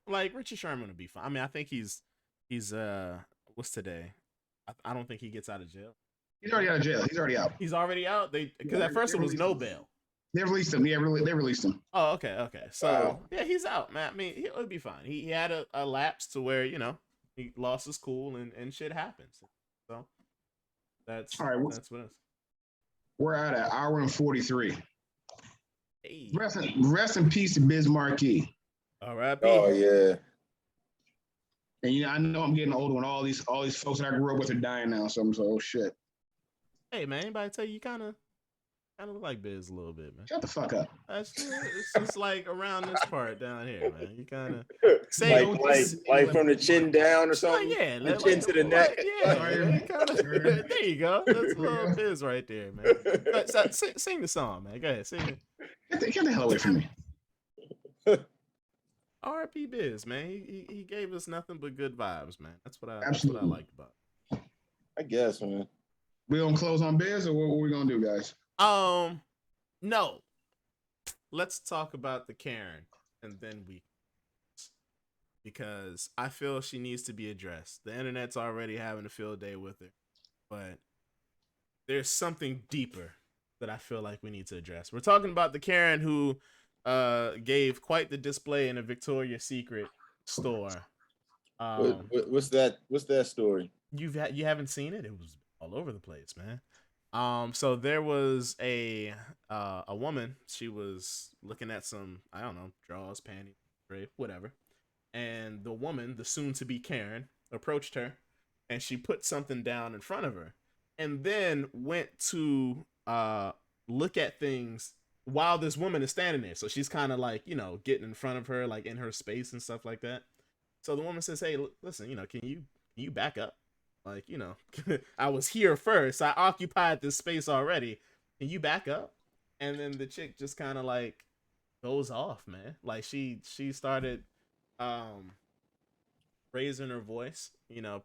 Speaker 1: Like, Richard Sherman would be fine. I mean, I think he's what's today? I don't think he gets out of jail.
Speaker 2: He's already out of jail. He's already out.
Speaker 1: He's already out. Because at first it was no bail.
Speaker 2: They released him. Yeah, they released him.
Speaker 1: Oh, okay. So yeah, he's out, man. I mean, he would be fine. He had a lapse to where he lost his cool and shit happens. So that's
Speaker 2: all right.
Speaker 1: That's what it is.
Speaker 2: We're at an hour and 43.
Speaker 1: Hey.
Speaker 2: Rest in peace to Biz Marquis.
Speaker 1: All right.
Speaker 3: Oh yeah.
Speaker 2: And I know I'm getting older when all these folks that I grew up with are dying now. So I'm so, oh shit.
Speaker 1: Hey man, anybody tell you kind of look like Biz a little bit, man?
Speaker 2: Shut the fuck up.
Speaker 1: It's just like around this part down here, man. You kind of
Speaker 3: like from the chin down or something.
Speaker 1: Like, yeah,
Speaker 3: the chin to the neck.
Speaker 1: Yeah, there you go. That's a little Biz right there, man. Sing the song, man. Go ahead, sing it.
Speaker 2: Get the hell away from me.
Speaker 1: R.I.P. Biz, man. He gave us nothing but good vibes, man. That's what I liked about it.
Speaker 3: I guess, man.
Speaker 2: We gonna close on Biz, or what we gonna do, guys?
Speaker 1: No. Let's talk about the Karen, and then because I feel she needs to be addressed. The internet's already having a field day with her, but there's something deeper that I feel like we need to address. We're talking about the Karen who gave quite the display in a Victoria's Secret store.
Speaker 3: What's that story?
Speaker 1: You haven't seen it? It was all over the place, man. So there was a woman. She was looking at some, I don't know, drawers, panties, drape, whatever. And the woman, the soon-to-be Karen, approached her, and she put something down in front of her, and then went to look at things while this woman is standing there. So she's kind of like, getting in front of her, like in her space and stuff like that. So the woman says, "Hey, listen, can you back up? Like, I was here first. I occupied this space already. Can you back up?" And then the chick just kind of like goes off, man. Like she started raising her voice,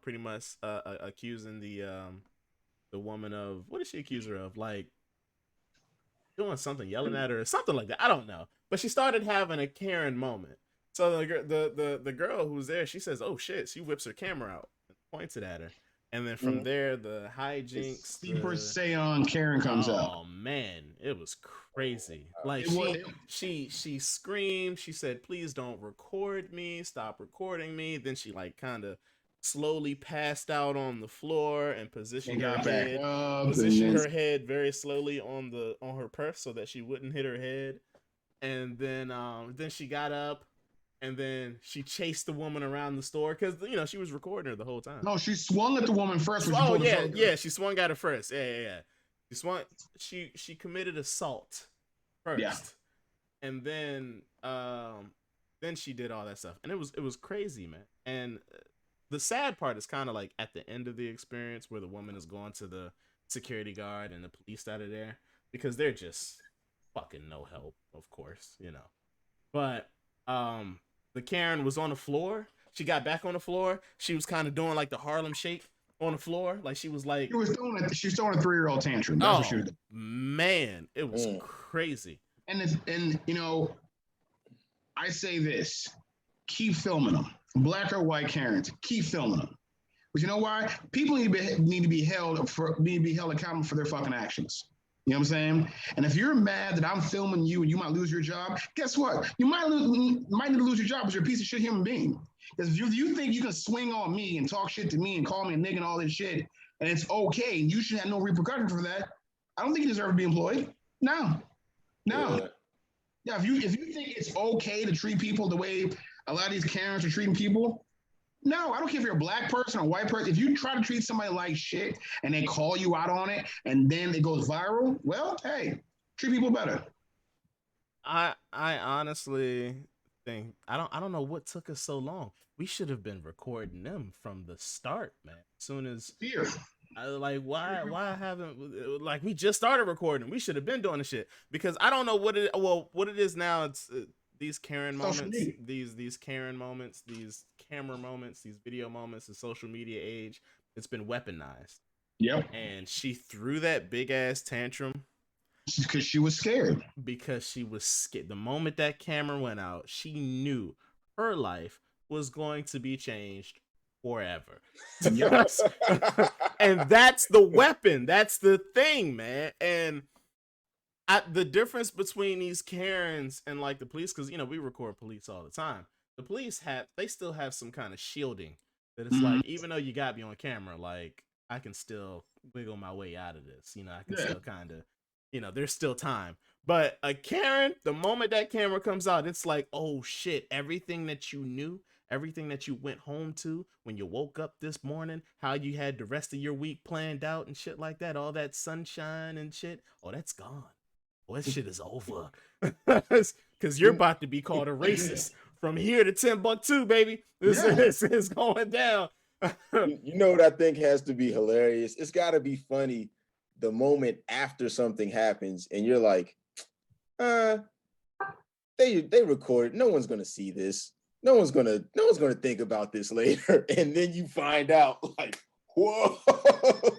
Speaker 1: pretty much accusing the woman of, what did she accuse her of? Like doing something, yelling at her, or something like that. I don't know. But she started having a Karen moment. So the girl who was there, she says, "Oh shit!" She whips her camera out and points it at her, and then from there, the hijinks.
Speaker 2: Super Saiyan Karen comes out.
Speaker 1: Oh man, it was crazy. Like she screamed. She said, "Please don't record me. Stop recording me." Then she like kind of slowly passed out on the floor and positioned her head very slowly on her purse so that she wouldn't hit her head. And then she got up. And then she chased the woman around the store because she was recording her the whole time.
Speaker 2: No, she swung at the woman first.
Speaker 1: Oh yeah, she swung at her first. Yeah. She swung. She committed assault first, and then she did all that stuff, and it was crazy, man. And the sad part is kind of like at the end of the experience where the woman is going to the security guard and the police that are there because they're just fucking no help, of course, But the Karen was on the floor. She got back on the floor. She was kind of doing like the Harlem Shake on the floor. Like she was like...
Speaker 2: She was throwing a 3-year-old tantrum. That's what she was doing.
Speaker 1: Man, it was crazy.
Speaker 2: And I say this. Keep filming them. Black or white Karens. Keep filming them. But you know why? People need to be held accountable for their fucking actions. You know what I'm saying? And if you're mad that I'm filming you and you might lose your job, guess what? You might need to lose your job because you're a piece of shit human being. Because if you think you can swing on me and talk shit to me and call me a nigga and all this shit, and it's okay, and you should have no repercussions for that, I don't think you deserve to be employed. No. Yeah, if you think it's okay to treat people the way a lot of these Karens are treating people, no, I don't care if you're a black person or a white person. If you try to treat somebody like shit and they call you out on it and then it goes viral, well, hey, treat people better.
Speaker 1: I honestly think I don't know what took us so long. We should have been recording them from the start, man. As soon as
Speaker 2: fear.
Speaker 1: Why haven't like we just started recording? We should have been doing the shit because I don't know what it is now. It's these Karen moments, these Karen moments, these camera moments, these video moments, the social media age. It's been weaponized.
Speaker 2: Yep.
Speaker 1: And she threw that big ass tantrum
Speaker 2: because she was scared.
Speaker 1: The moment that camera went out, she knew her life was going to be changed forever. Yes. And that's the weapon. That's the thing, man. And the difference between these Karens and like the police, because we record police all the time. The police they still have some kind of shielding that it's like, even though you got me on camera, like I can still wiggle my way out of this. I can still kind of, there's still time. But a Karen, the moment that camera comes out, it's like, oh shit, everything that you knew, everything that you went home to when you woke up this morning, how you had the rest of your week planned out and shit like that, all that sunshine and shit, oh, that's gone. Well, that shit is over. Because you're about to be called a racist. From here to Timbuktu, baby. This is going down.
Speaker 3: You know what I think has to be hilarious? It's got to be funny the moment after something happens and you're like, they recorded. No one's going to see this. No one's going to think about this later. And then you find out like, whoa.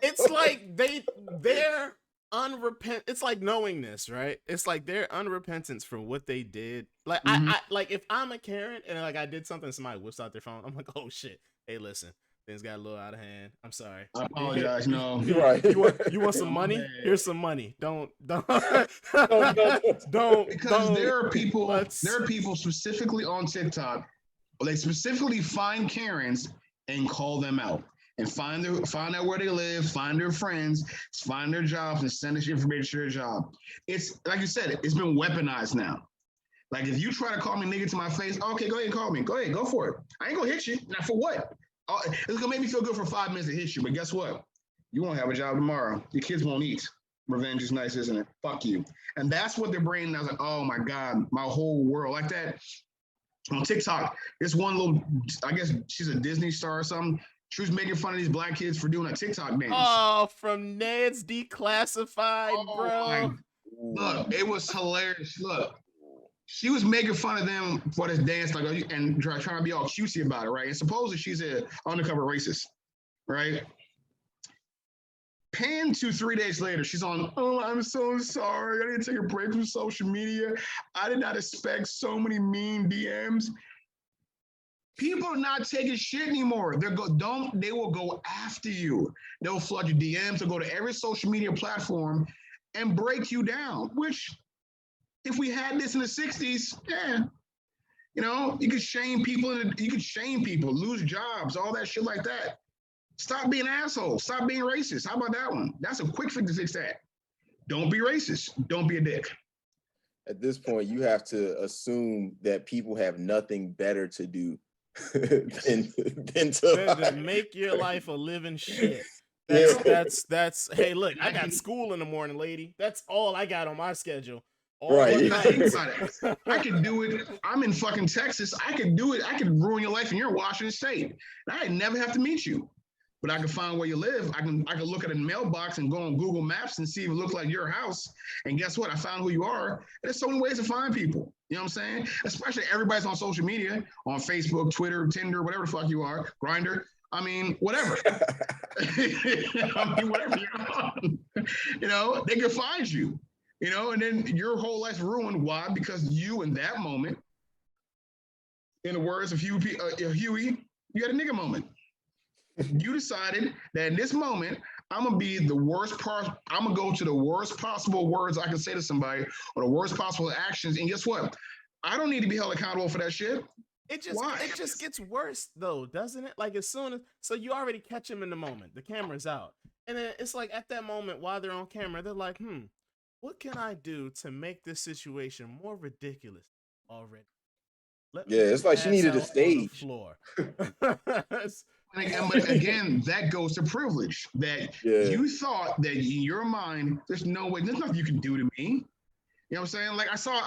Speaker 1: It's like they're unrepent. It's like knowingness, right? It's like their unrepentance for what they did. Like I like if I'm a Karen and like I did something, somebody whips out their phone, I'm like, oh shit, hey, listen, things got a little out of hand. I'm sorry.
Speaker 2: I apologize. No,
Speaker 1: you're right. You want some money? Here's some money. Don't. Because
Speaker 2: there are people specifically on TikTok. They specifically find Karens and call them out. And find out where they live, find their friends, find their jobs, and send us information to their job. It's like you said, it's been weaponized now. Like if you try to call me nigga to my face, okay, go ahead and call me. Go ahead, go for it. I ain't gonna hit you. Now for what? It's gonna make me feel good for 5 minutes to hit you, but guess what? You won't have a job tomorrow. Your kids won't eat. Revenge is nice, isn't it? Fuck you. And that's what their brain now is like, oh my God, my whole world. Like that on TikTok, this one little, I guess she's a Disney star or something. She was making fun of these black kids for doing a TikTok dance.
Speaker 1: Oh, from Ned's Declassified, bro.
Speaker 2: Look, it was hilarious. Look, She was making fun of them for this dance, like, and trying to be all cutesy about it, right? And supposedly she's an undercover racist, right? Pan to 3 days later, she's on, oh, I'm so sorry. I didn't take a break from social media. I did not expect so many mean DMs. People are not taking shit anymore. They will go after you. They'll flood your DMs. They'll go to every social media platform and break you down, which if we had this in the 60s, yeah, you know, you could shame people, lose jobs, all that shit like that. Stop being assholes. Stop being racist. How about that one? That's a quick fix to fix that. Don't be racist. Don't be a dick.
Speaker 3: At this point, you have to assume that people have nothing better to do than
Speaker 1: to make your life a living shit. That's hey, look, I got school in the morning, lady. That's all I got on my schedule.
Speaker 3: Right.
Speaker 2: I can do it. I'm in fucking Texas. I can do it. I can ruin your life and you're in Washington State. I never have to meet you. But I can find where you live. I can look at a mailbox and go on Google Maps and see if it looks like your house. And guess what? I found who you are. And there's so many ways to find people. You know what I'm saying? Especially everybody's on social media, on Facebook, Twitter, Tinder, whatever the fuck you are, Grindr. I mean, whatever. I mean, whatever you're on. You know, they can find you. You know, and then your whole life's ruined. Why? Because you, in that moment, in the words of Huey, you had a nigga moment. You decided that in this moment, I'm gonna be the worst part. I'm gonna go to the worst possible words I can say to somebody, or the worst possible actions. And guess what? I don't need to be held accountable for that shit.
Speaker 1: It just gets worse though, doesn't it? Like as soon as so you already catch them in the moment, the camera's out, and then it's like at that moment while they're on camera, they're like, what can I do to make this situation more ridiculous already?
Speaker 3: It's like she needed a stage.
Speaker 1: Floor.
Speaker 2: But again, that goes to privilege. That you thought that in your mind, there's no way, there's nothing you can do to me. You know what I'm saying? Like I saw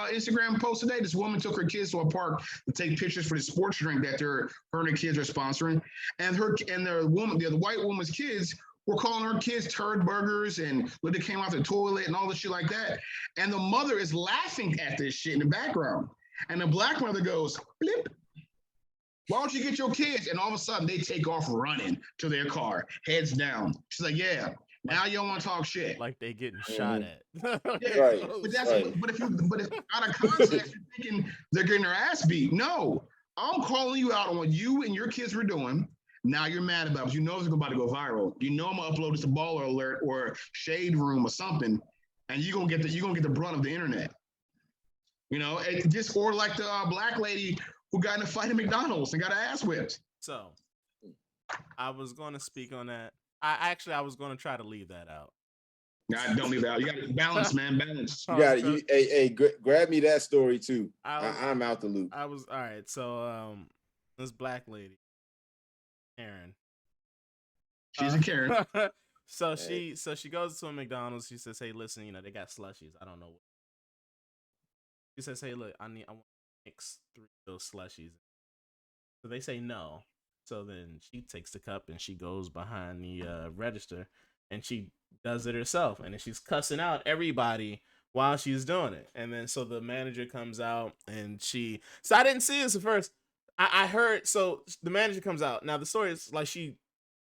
Speaker 2: Instagram post today. This woman took her kids to a park to take pictures for the sports drink that her and her kids are sponsoring, and the white woman's kids were calling her kids turd burgers and when they came out the toilet and all this shit like that. And the mother is laughing at this shit in the background, and the black mother goes, blip. Why don't you get your kids? And all of a sudden, they take off running to their car, heads down. She's like, yeah, now you don't want to talk shit.
Speaker 1: Like they getting shot at.
Speaker 2: Yeah, right. But if out of context, you're thinking they're getting their ass beat. No, I'm calling you out on what you and your kids were doing. Now you're mad about it. You know it's about to go viral. You know I'm gonna upload this to Baller Alert or Shade Room or something, and you're gonna get the brunt of the internet. You know, and just or like the black lady who got in a fight at McDonald's and got her ass whipped.
Speaker 1: So, I was going to speak on that. I was going to try to leave that out.
Speaker 2: Nah, don't leave that out. You got to balance, man. Balance.
Speaker 3: You got it. Hey, grab me that story too. I'm out the loop.
Speaker 1: All right. So, this black lady, Karen.
Speaker 2: She's a Karen.
Speaker 1: So she goes to a McDonald's. She says, "Hey, listen, they got slushies. I don't know what." She says, "Hey, look, I want to mix 3 of those slushies." So they say no. So then she takes the cup and she goes behind the register and she does it herself. And then she's cussing out everybody while she's doing it. And then so the manager comes out and so I didn't see this at first. I heard, so the manager comes out. Now the story is like she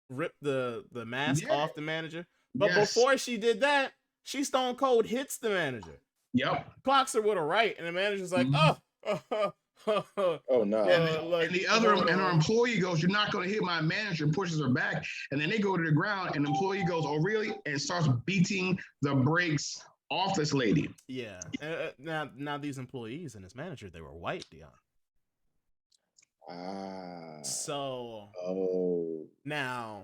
Speaker 1: ripped the mask off the manager. But before she did that, she stone cold hits the manager.
Speaker 2: Yep.
Speaker 1: Clocks her with a right. And the manager's like, oh
Speaker 3: no.
Speaker 2: And her employee goes, "You're not going to hit my manager," and pushes her back. And then they go to the ground and the employee goes, "Oh, really?" and starts beating the brakes off this lady.
Speaker 1: Yeah. Now these employees and this manager, they were white, Dion. Now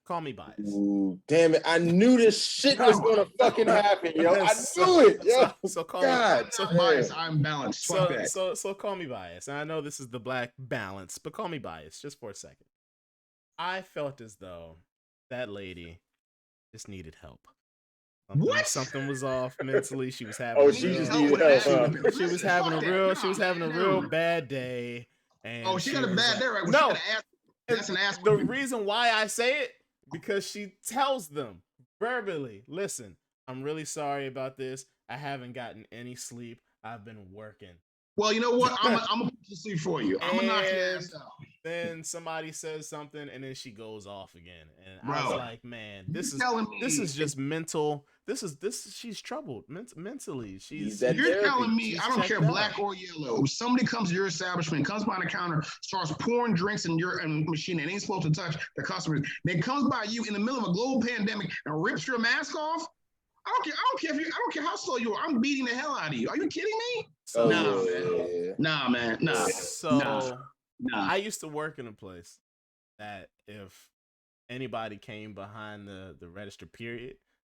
Speaker 1: call me biased.
Speaker 3: Ooh, damn it. I knew this shit was gonna fucking happen, yo. I knew it. Yo.
Speaker 1: So call
Speaker 2: me biased. I'm balanced.
Speaker 1: So call me biased. And I know this is the black balance, but call me biased just for a second. I felt as though that lady just needed help. Something was off mentally. She was having
Speaker 3: she just needed help.
Speaker 1: She was having a real bad day. And
Speaker 2: she got a bad day, right?
Speaker 1: No,
Speaker 2: that's an ass.
Speaker 1: The reason why I say it, because she tells them verbally, listen, I'm really sorry about this. I haven't gotten any sleep. I've been working.
Speaker 2: Well, you know what? I'm gonna put this for you. I'm gonna knock your ass out.
Speaker 1: Then somebody says something, and then she goes off again, and
Speaker 2: Bro,
Speaker 1: I was like, "Man, this is just mental. This is she's troubled mentally.
Speaker 2: You're telling me I don't care
Speaker 1: out.
Speaker 2: black or yellow. If somebody comes to your establishment, comes behind the counter, starts pouring drinks in your machine that ain't supposed to touch the customers, then comes by you in the middle of a global pandemic and rips your mask off. I don't care how slow you are. I'm beating the hell out of you. Are you kidding me? Nah, man.
Speaker 1: I used to work in a place that if anybody came behind the register period,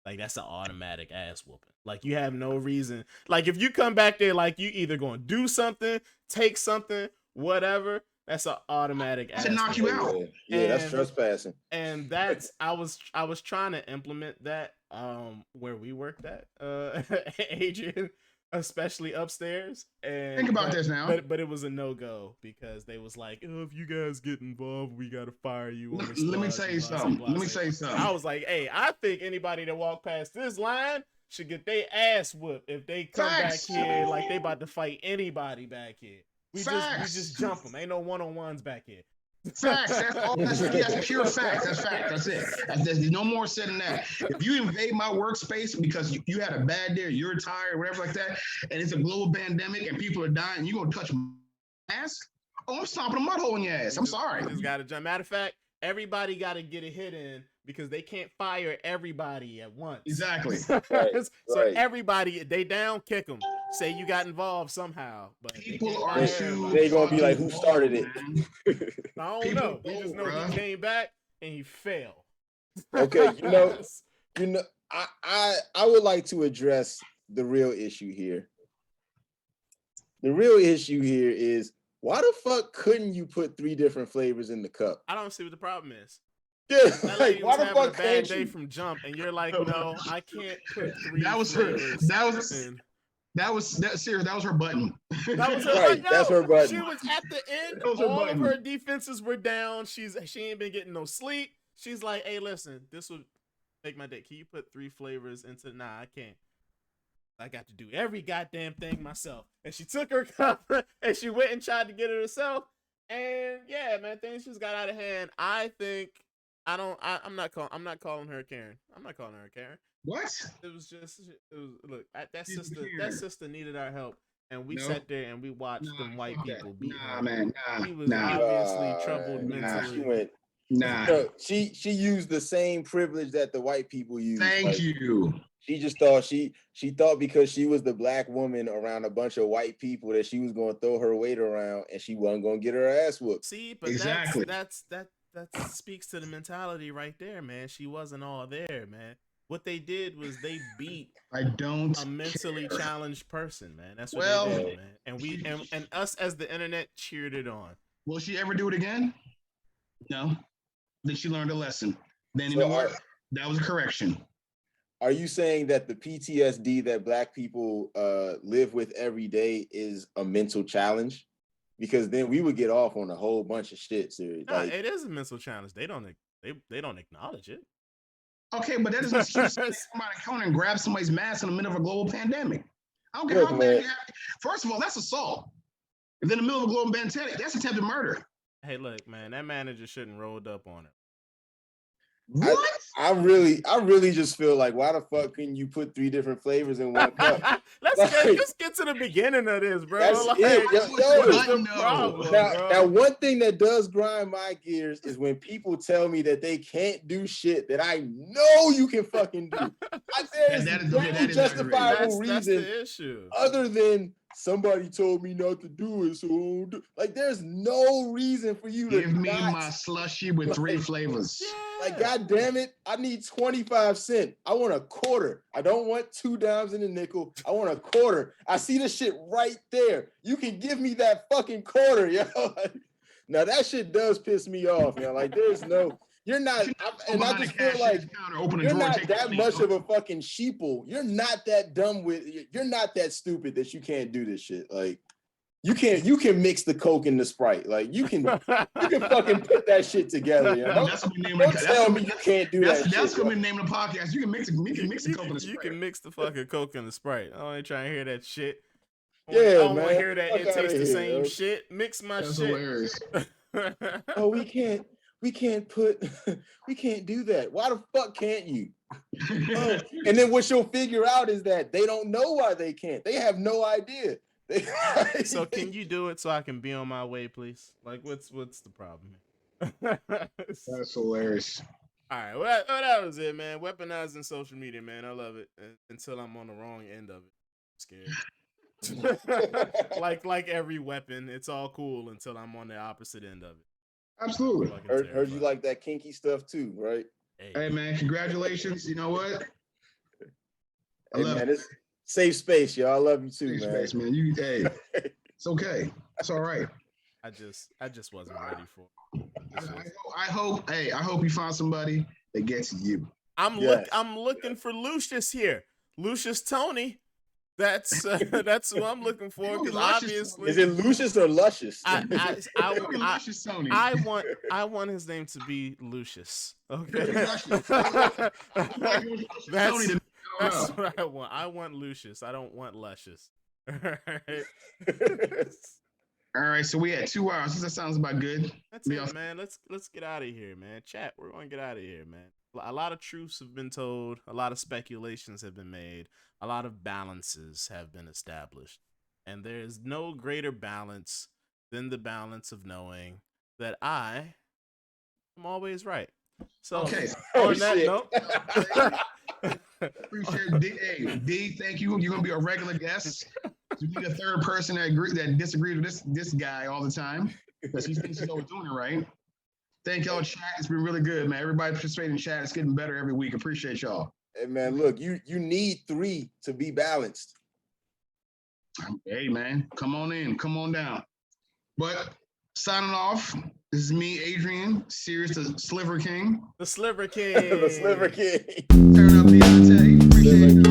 Speaker 1: like that's an automatic ass whooping. Like you have no reason. Like if you come back there, like you either gonna do something, take something, whatever. That's an automatic ass
Speaker 2: to knock you out.
Speaker 3: Yeah, that's trespassing.
Speaker 1: And that's I was trying to implement that where we worked at, Adrian, especially upstairs. And
Speaker 2: think about this now.
Speaker 1: But it was a no-go because they was like, oh, if you guys get involved, we gotta fire you.
Speaker 2: Let me tell you something.
Speaker 1: I was like, hey, I think anybody that walked past this line should get their ass whooped if they come back here like they about to fight anybody back here. We just jump them. Ain't no one-on-ones back here.
Speaker 2: Facts. That's pure facts. That's fact. That's it. There's no more said than that. If you invade my workspace because you had a bad day, or you're tired, or whatever like that, and it's a global pandemic and people are dying, you gonna touch my ass? Oh, I'm stomping a mud hole in your ass. I'm sorry.
Speaker 1: Just gotta jump. Matter of fact, everybody gotta get a hit in because they can't fire everybody at once.
Speaker 2: Exactly.
Speaker 1: So everybody, they down, kick them. Say you got involved somehow, but
Speaker 2: people are
Speaker 3: they gonna be like, who started it?
Speaker 1: I don't know. We just know he came back and he failed.
Speaker 3: Okay, you know, I would like to address the real issue here. The real issue here is why the fuck couldn't you put 3 different flavors in the cup?
Speaker 1: I don't see what the problem is.
Speaker 3: Yeah, like, why the fuck
Speaker 1: can't you? Day from jump, and you're like, no, I can't put 3 flavors.
Speaker 2: That was her button.
Speaker 1: That was her
Speaker 3: right. That's her button.
Speaker 1: She was at the end. All of her defenses were down. She ain't been getting no sleep. She's like, hey, listen, this would make my day. Can you put 3 flavors into? Nah, I can't. I got to do every goddamn thing myself. And she took her cup and she went and tried to get it herself. And yeah, man, things just got out of hand. I'm not calling her Karen. I'm not calling her Karen.
Speaker 2: What?
Speaker 1: Look, that sister needed our help, and we sat there and we watched them white people beat her. He was obviously troubled mentally.
Speaker 3: She used the same privilege that the white people use.
Speaker 2: Thank you.
Speaker 3: She just thought she thought because she was the black woman around a bunch of white people that she was going to throw her weight around and she wasn't going to get her ass whooped.
Speaker 1: See, but exactly. that speaks to the mentality right there, man. She wasn't all there, man. What they did was they beat a mentally challenged person, man. That's what they did, man. And we and us as the internet cheered it on.
Speaker 2: Will she ever do it again? No. Then she learned a lesson. Then you know what? That was a correction.
Speaker 3: Are you saying that the PTSD that black people live with every day is a mental challenge? Because then we would get off on a whole bunch of shit. Seriously,
Speaker 1: it is a mental challenge. They don't acknowledge it.
Speaker 2: Okay, but that doesn't excuse somebody come and grab somebody's mask in the middle of a global pandemic. I don't care how bad. First of all, that's assault. If in the middle of a global pandemic, that's attempted murder.
Speaker 1: Hey, look, man, that manager shouldn't rolled up on her.
Speaker 2: What?
Speaker 3: I really just feel like, why the fuck couldn't you put 3 different flavors in one cup?
Speaker 1: Let's get to the beginning of this, bro.
Speaker 3: That's
Speaker 1: like,
Speaker 3: it. Now, one thing that does grind my gears is when people tell me that they can't do shit that I know you can fucking do. There is no justifiable reason other than somebody told me not to do it, so like there's no reason for you to
Speaker 2: give me my slushy with 3 flavors.
Speaker 3: Like, god damn it, I need 25 cents. I want a quarter. I don't want 2 dimes in a nickel. I want a quarter. I see the shit right there. You can give me that fucking quarter, yo. Now that shit does piss me off, man. Like there's no. You're not, and I just feel like you're not that much of a fucking sheeple. You're not that dumb you're not that stupid that you can't do this shit. Like you can mix the Coke and the Sprite. Like you can fucking put that shit together. You know? Don't tell me you can't do that.
Speaker 2: That's gonna be the name of the podcast. You can mix the Coke and the Sprite.
Speaker 1: You can mix the fucking Coke and the Sprite. I ain't trying to hear that shit. I don't want to hear that. It tastes the same shit. Mix my
Speaker 2: That's
Speaker 1: shit.
Speaker 2: Hilarious.
Speaker 3: Oh, we can't do that. Why the fuck can't you? Oh, and then what you'll figure out is that they don't know why they can't. They have no idea.
Speaker 1: So can you do it so I can be on my way, please? Like, what's the problem?
Speaker 2: That's hilarious.
Speaker 1: All right, well, that was it, man. Weaponizing social media, man. I love it. Until I'm on the wrong end of it. I'm scared. like every weapon, it's all cool until I'm on the opposite end of it.
Speaker 2: Absolutely.
Speaker 3: Heard you like that kinky stuff too, right?
Speaker 2: Hey man, congratulations. You know what? I love it.
Speaker 3: It's safe space, y'all. I love you too,
Speaker 2: safe
Speaker 3: man.
Speaker 2: Space, man. It's okay. It's all right.
Speaker 1: I just wasn't ready for it.
Speaker 2: I hope you find somebody that gets you.
Speaker 1: I'm looking for Lucius here. Lucius Tony. That's who I'm looking for, because obviously,
Speaker 3: is it Lucius or Luscious?
Speaker 1: I want his name to be Lucius. Okay, that's what I want. I want Lucius. I don't want Luscious. All
Speaker 2: right. So we had 2 hours. That sounds about good.
Speaker 1: That's it, man. Let's get out of here, man. Chat. We're gonna get out of here, man. A lot of truths have been told. A lot of speculations have been made. A lot of balances have been established. And there is no greater balance than the balance of knowing that I am always right. So,
Speaker 2: okay.
Speaker 1: On that note,
Speaker 2: appreciate it. Hey, D, thank you. You're gonna be a regular guest. We need a third person that disagrees with this guy all the time, because he thinks he's always doing it right. Thank y'all, chat. It's been really good, man. Everybody participating in chat. It's getting better every week. Appreciate y'all.
Speaker 3: Hey man, look, you need 3 to be balanced.
Speaker 2: Hey man, come on in, come on down. But signing off, this is me, Adrian, Sirius the Sliver King.
Speaker 1: The Sliver King.
Speaker 3: The Sliver King.
Speaker 2: Turn up Deontay. Appreciate you.